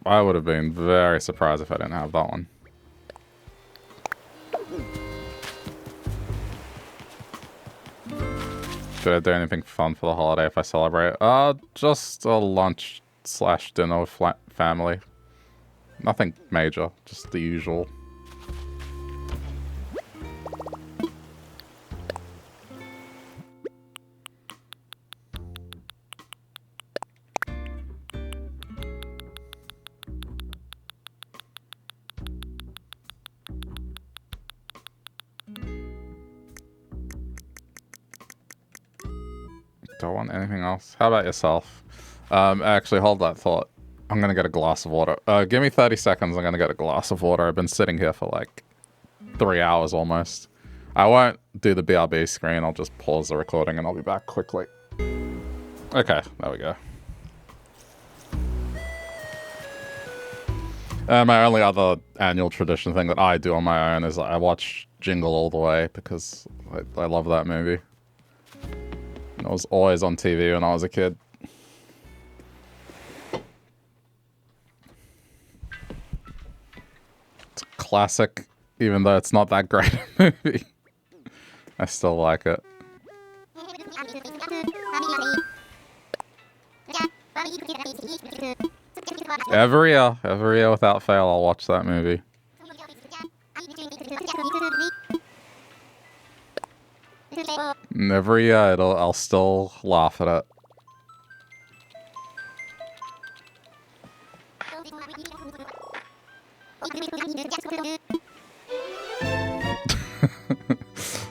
I would have been very surprised if I didn't have that one. Should I do anything fun for the holiday if I celebrate? Just a lunch/dinner with family. Nothing major, just the usual. Do I want anything else? How about yourself? Actually, hold that thought. I'm gonna get a glass of water. Give me 30 seconds, I'm gonna get a glass of water. I've been sitting here for like 3 hours almost. I won't do the BRB screen, I'll just pause the recording and I'll be back quickly. Okay, there we go. My only other annual tradition thing that I do on my own is I watch Jingle All the Way because I love that movie. It was always on TV when I was a kid. It's a classic, even though it's not that great a movie. I still like it. Every year without fail, I'll watch that movie. And every year, I'll still laugh at it.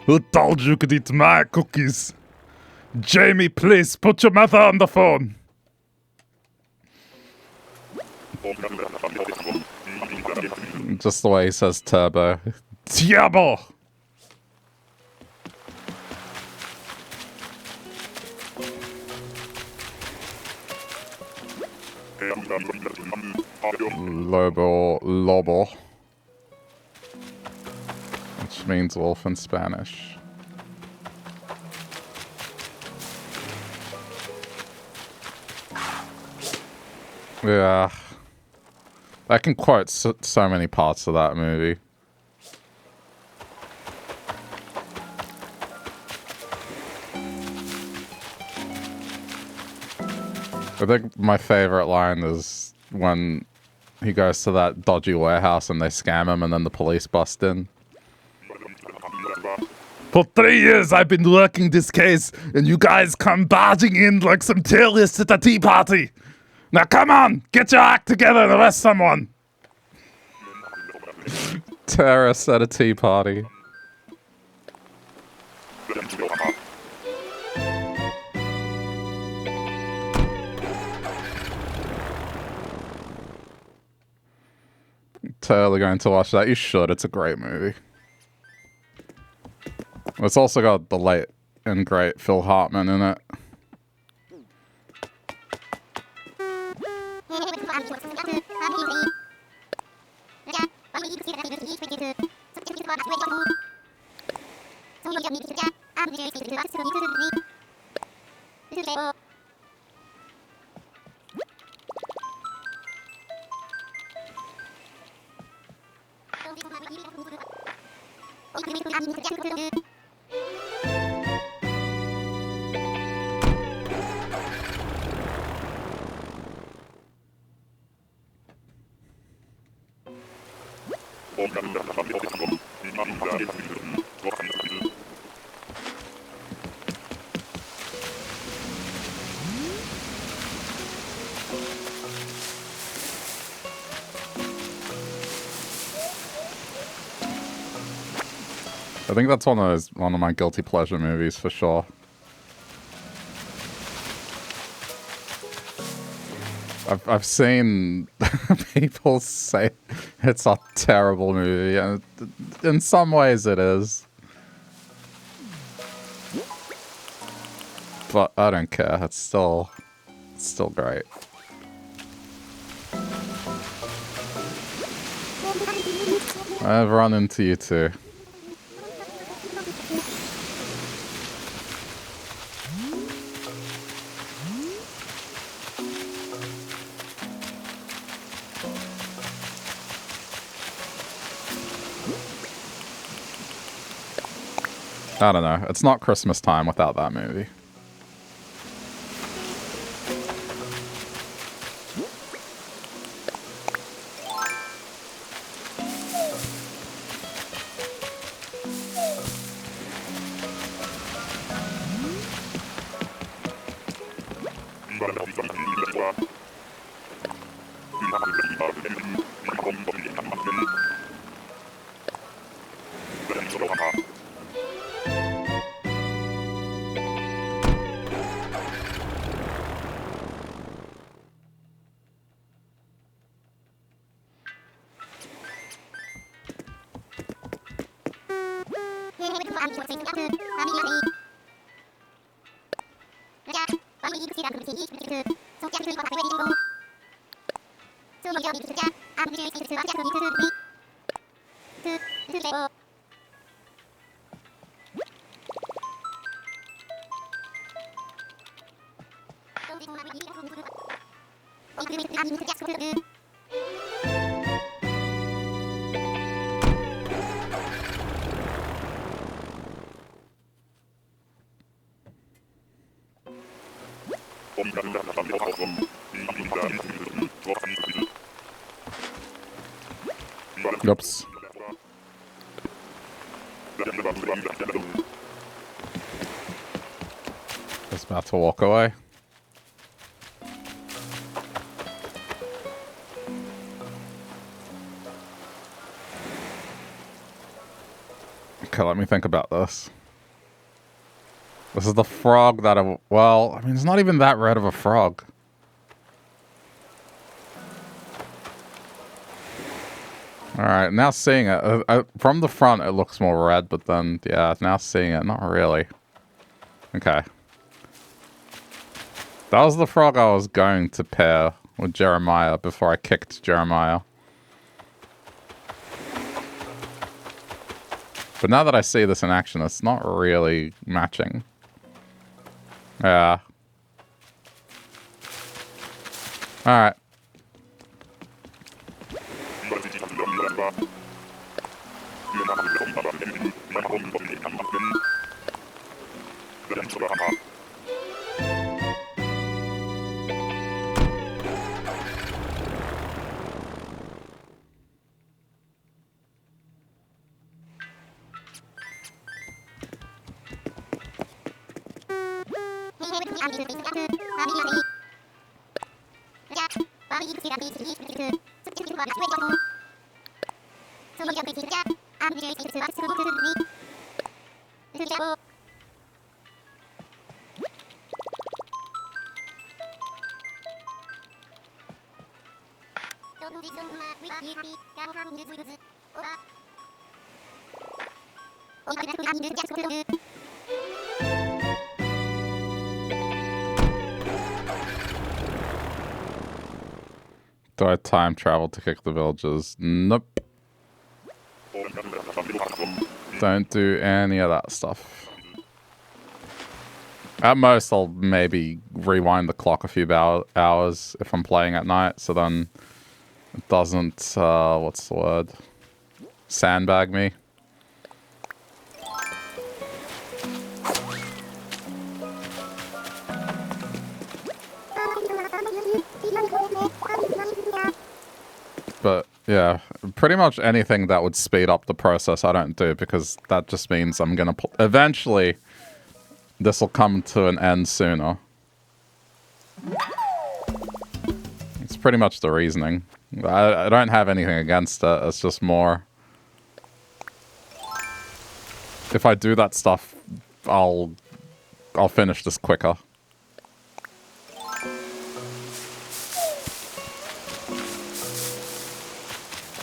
Who told you could eat my cookies? Jamie, please put your mother on the phone. Just the way he says turbo. Diabo! Lobo. Which means wolf in Spanish. Yeah. I can quote so many parts of that movie. I think my favorite line is when he goes to that dodgy warehouse and they scam him and then the police bust in. For 3 years I've been working this case and you guys come barging in like some terrorists at a tea party. Now come on, get your act together and arrest someone. Terrorists at a tea party. Totally going to watch that. You should. It's a great movie. It's also got the late and great Phil Hartman in it. I think that's one of my guilty pleasure movies for sure. I've seen people say it's a terrible movie, and in some ways it is. But I don't care. It's still great. I've run into you too. I don't know. It's not Christmas time without that movie. Oops. Just about to walk away. Okay, let me think about this. This is the frog that I... Well, I mean, it's not even that red of a frog. Alright, now seeing it. From the front, it looks more red, but then, yeah, now seeing it, not really. Okay. That was the frog I was going to pair with Jeremiah before I kicked Jeremiah. But now that I see this in action, it's not really matching. Yeah. Alright. Do I time travel to kick the villagers? Nope. Don't do any of that stuff. At most, I'll maybe rewind the clock a few hours if I'm playing at night, so then it doesn't, what's the word? Sandbag me. But, yeah, pretty much anything that would speed up the process I don't do, because that just means I'm gonna... Eventually, this will come to an end sooner. It's pretty much the reasoning. I don't have anything against it, it's just more... If I do that stuff, I'll finish this quicker.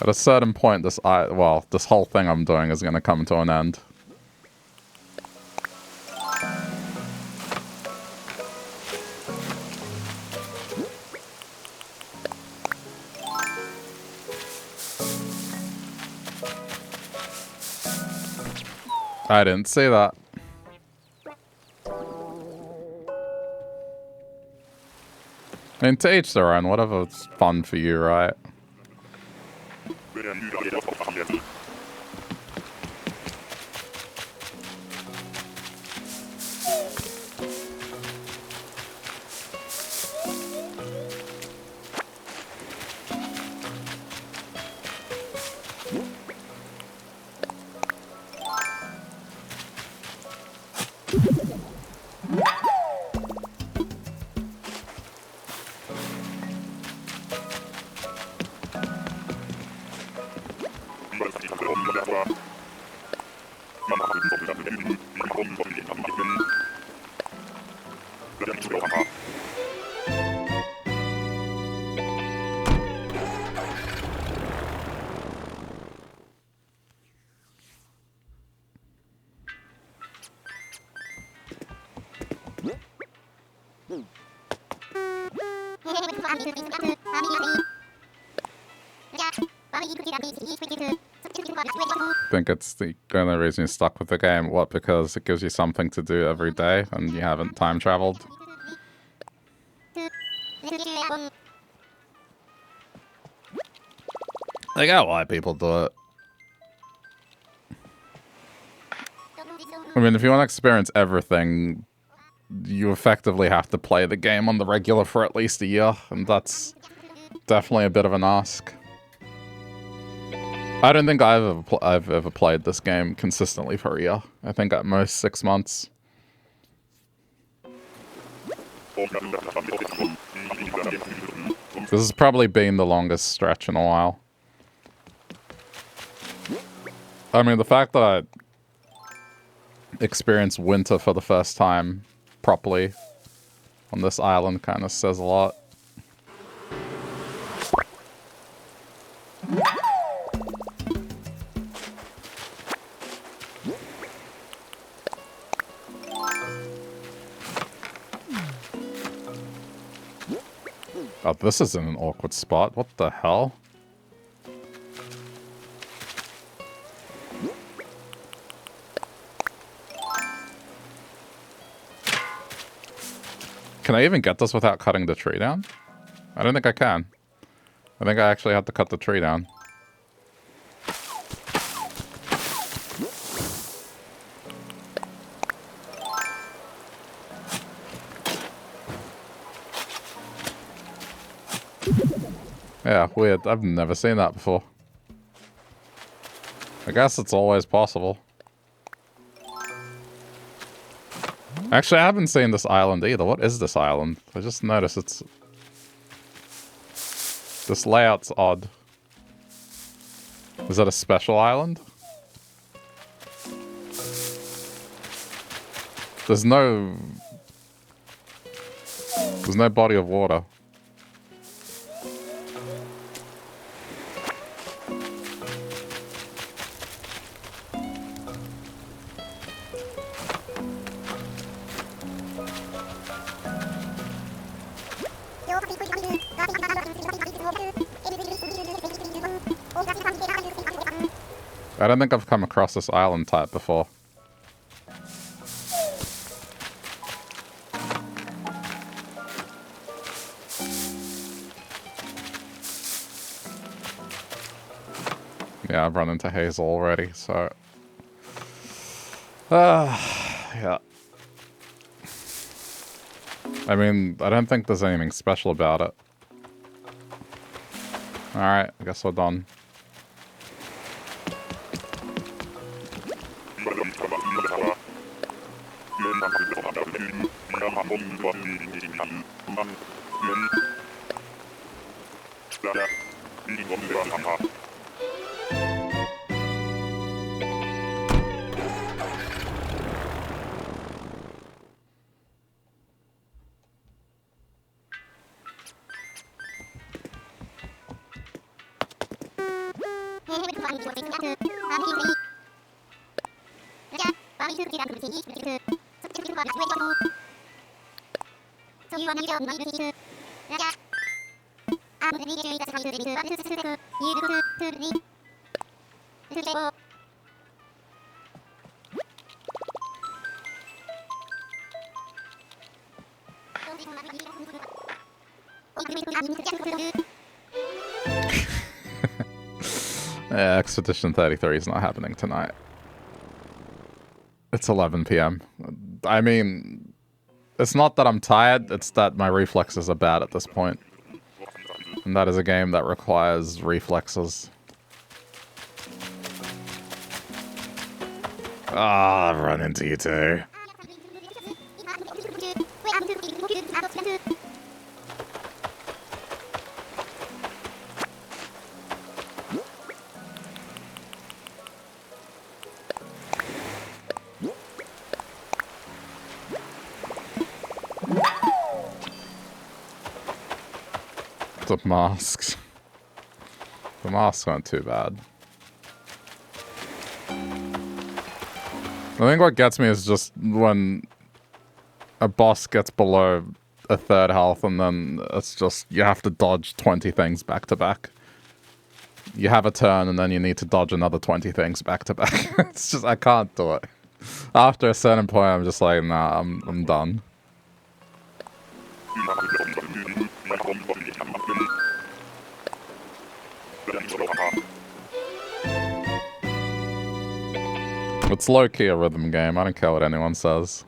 At a certain point, this whole thing I'm doing is going to come to an end. I didn't see that. I mean, to each their own, whatever's fun for you, right? Think it's the only reason you're stuck with the game. What? Because it gives you something to do every day and you haven't time traveled? I get why people do it. I mean, if you want to experience everything, you effectively have to play the game on the regular for at least a year, and that's definitely a bit of an ask. I don't think I've ever played this game consistently for a year. I think at most 6 months. This has probably been the longest stretch in a while. I mean, the fact that I experienced winter for the first time properly on this island kind of says a lot. Oh, this is in an awkward spot. What the hell? Can I even get this without cutting the tree down? I don't think I can. I think I actually have to cut the tree down. Yeah, weird. I've never seen that before. I guess it's always possible. Actually, I haven't seen this island either. What is this island? I just noticed it's... This layout's odd. Is that a special island? There's no body of water. I don't think I've come across this island type before. Yeah, I've run into Hazel already, so... yeah. I mean, I don't think there's anything special about it. Alright, I guess we're done. Yeah, Expedition 33 is not happening tonight. It's 11 p.m. I mean, it's not that I'm tired, it's that my reflexes are bad at this point. And that is a game that requires reflexes. Ah, I've run into you too. The masks. The masks weren't too bad. I think what gets me is just when a boss gets below a third health and then it's just, you have to dodge 20 things back to back. You have a turn and then you need to dodge another 20 things back to back. It's just, I can't do it. After a certain point, I'm just like, nah, I'm done. It's low-key a rhythm game. I don't care what anyone says.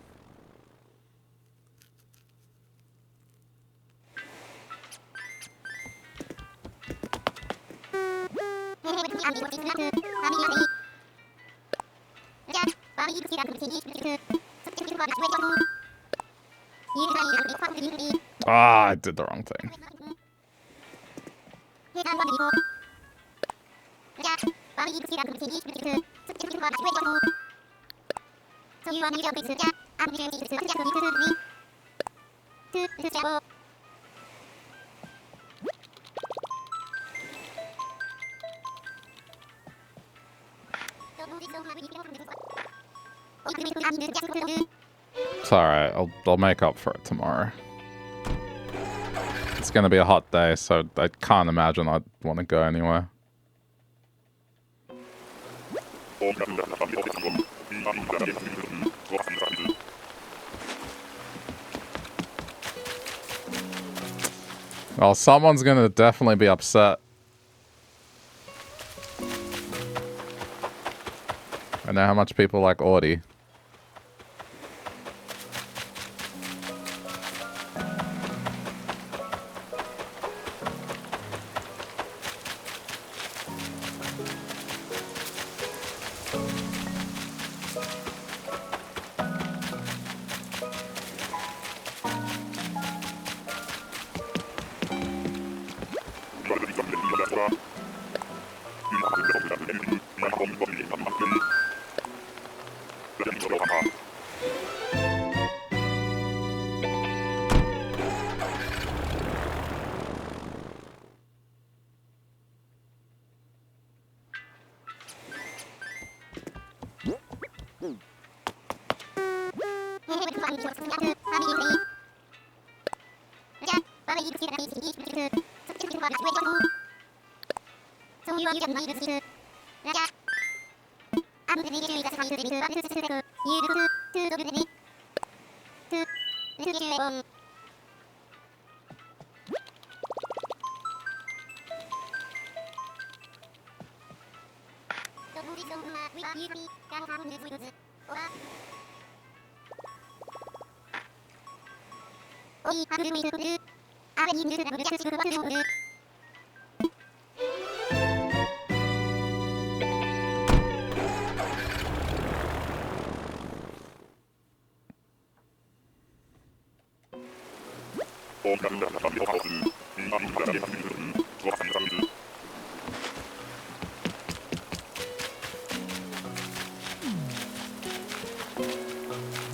Ah, I did the wrong thing. It's alright, I'll make up for it tomorrow. It's gonna be a hot day, so I can't imagine I'd want to go anywhere. Well, someone's gonna definitely be upset. I know how much people like Audi.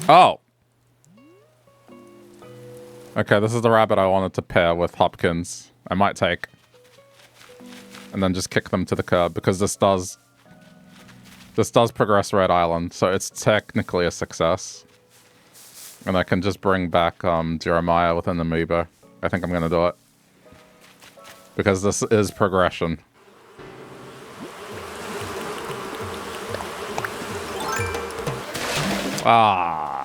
Oh! Okay, this is the rabbit I wanted to pair with Hopkins. I might take. And then just kick them to the curb, because this does progress Red Island, so it's technically a success. And I can just bring back Jeremiah with an amiibo. I think I'm gonna do it. Because this is progression. Ah.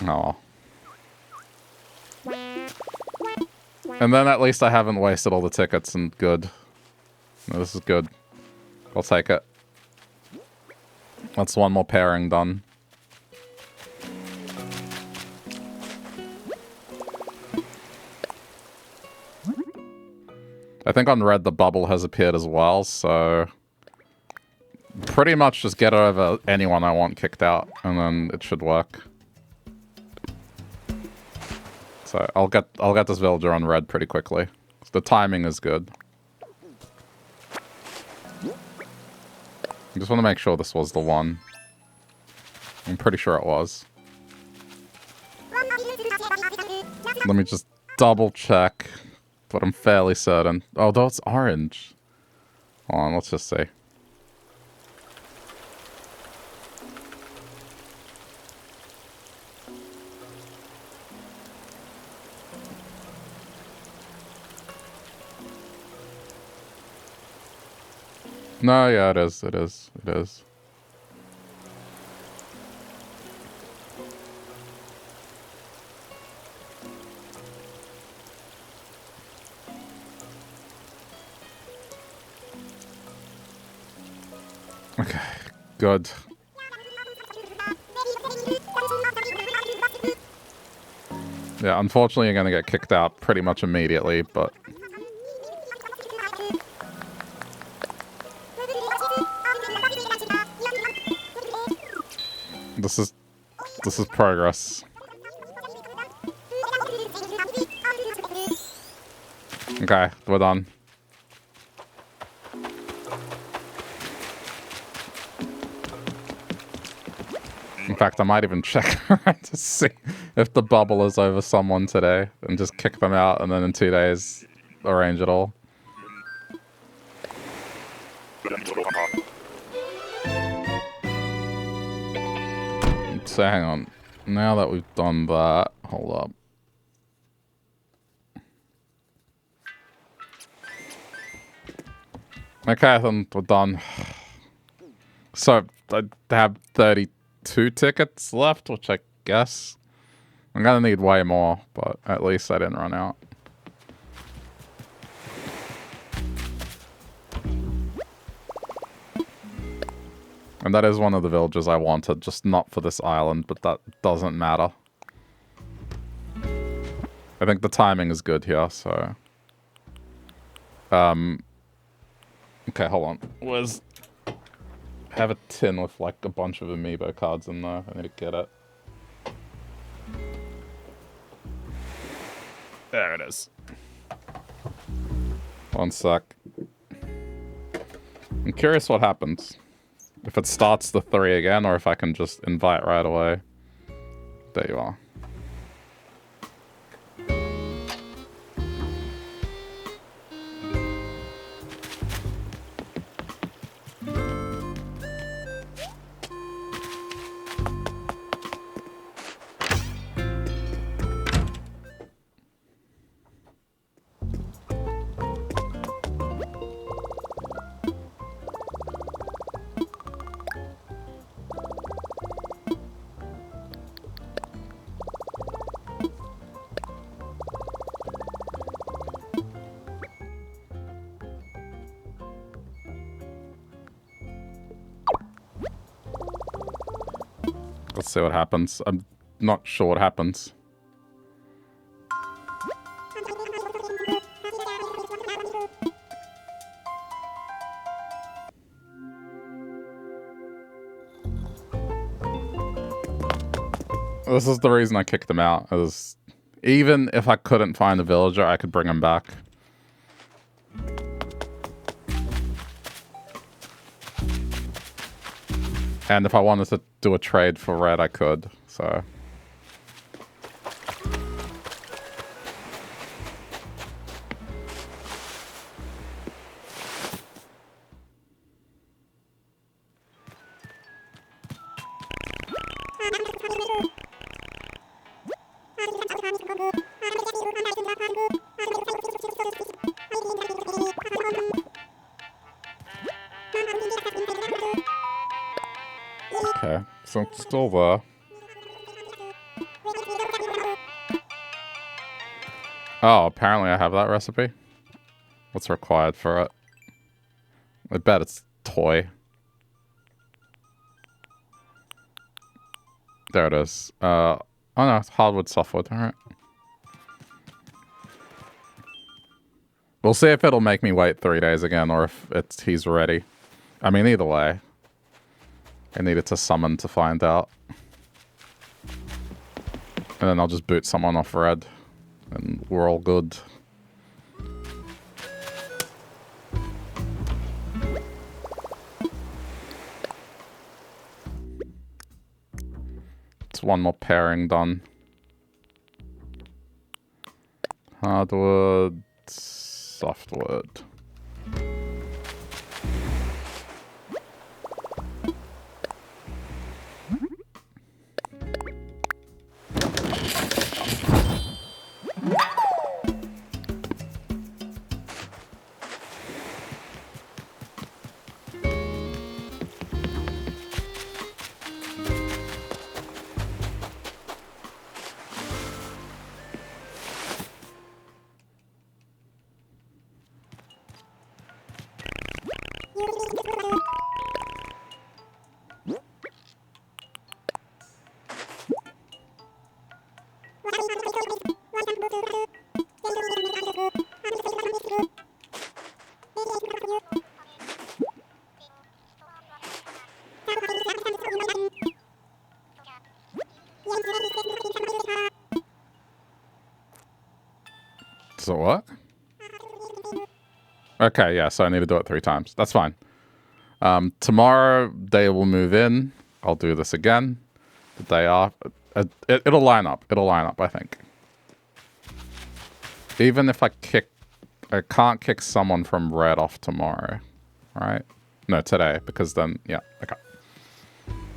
Oh. And then at least I haven't wasted all the tickets and good. No, this is good. I'll take it. That's one more pairing done. I think on red the bubble has appeared as well, so pretty much just get over anyone I want kicked out, and then it should work. So I'll get this villager on red pretty quickly. The timing is good. I just want to make sure this was the one. I'm pretty sure it was. Let me just double check, but I'm fairly certain. Although it's orange. Hold on, let's just see. No, yeah, it is. It is. It is. Okay, good. Yeah, unfortunately you're gonna get kicked out pretty much immediately, but... This is progress. Okay, we're done. In fact, I might even check to see if the bubble is over someone today and just kick them out and then in 2 days arrange it all. So hang on. Now that we've done that, hold up. Okay, then we're done. So I have 32 tickets left, which I guess I'm gonna need way more, but at least I didn't run out. And that is one of the villages I wanted, just not for this island, but that doesn't matter. I think the timing is good here, so... Okay, hold on. Where's... I have a tin with, like, a bunch of amiibo cards in there. I need to get it. There it is. One sec. I'm curious what happens. If it starts the 3 again, or if I can just invite right away. There you are. Let's see what happens. I'm not sure what happens. This is the reason I kicked him out. Is even if I couldn't find a villager, I could bring him back. And if I wanted to do a trade for red, I could. So... Okay, so it's still there. Oh, apparently I have that recipe. What's required for it? I bet it's toy. There it is. Oh no, it's hardwood softwood, alright. We'll see if it'll make me wait 3 days again, or if he's ready. I mean, either way. I needed to summon to find out. And then I'll just boot someone off red. And we're all good. It's one more pairing done. Hardwood, softwood. Does it work? Okay, yeah, so I need to do it 3 times. That's fine. Tomorrow, they will move in. I'll do this again. The day off. It'll line up. It'll line up, I think. Even if I can't kick someone from red off tomorrow. Right? No, today. Because then, yeah, okay.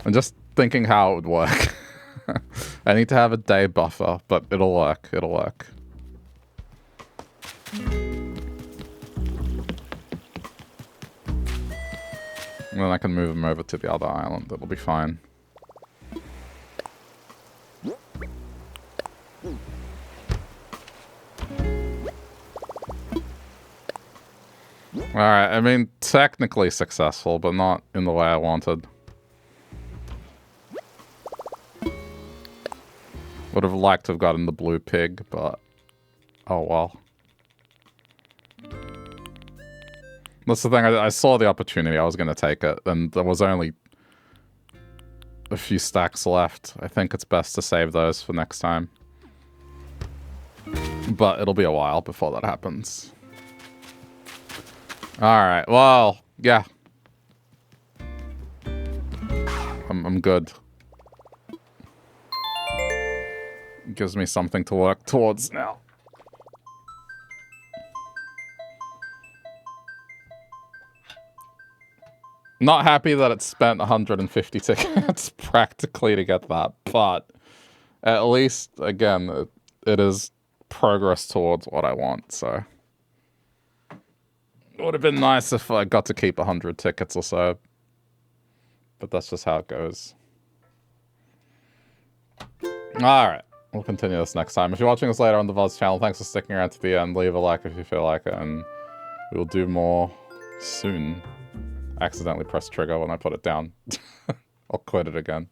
I'm just thinking how it would work. I need to have a day buffer, but it'll work. It'll work. And then I can move them over to the other island. It'll be fine. Alright, I mean, technically successful, but not in the way I wanted. Would have liked to have gotten the blue pig, but oh well. That's the thing, I saw the opportunity, I was going to take it, and there was only a few stacks left. I think it's best to save those for next time. But it'll be a while before that happens. Alright, well, yeah. I'm good. It gives me something to work towards now. Not happy that it spent 150 tickets practically to get that, but at least, again, it is progress towards what I want, so. It would have been nice if I got to keep 100 tickets or so, but that's just how it goes. Alright, we'll continue this next time. If you're watching this later on the VOZ channel, thanks for sticking around to the end. Leave a like if you feel like it, and we'll do more soon. I accidentally pressed trigger when I put it down. I'll quit it again.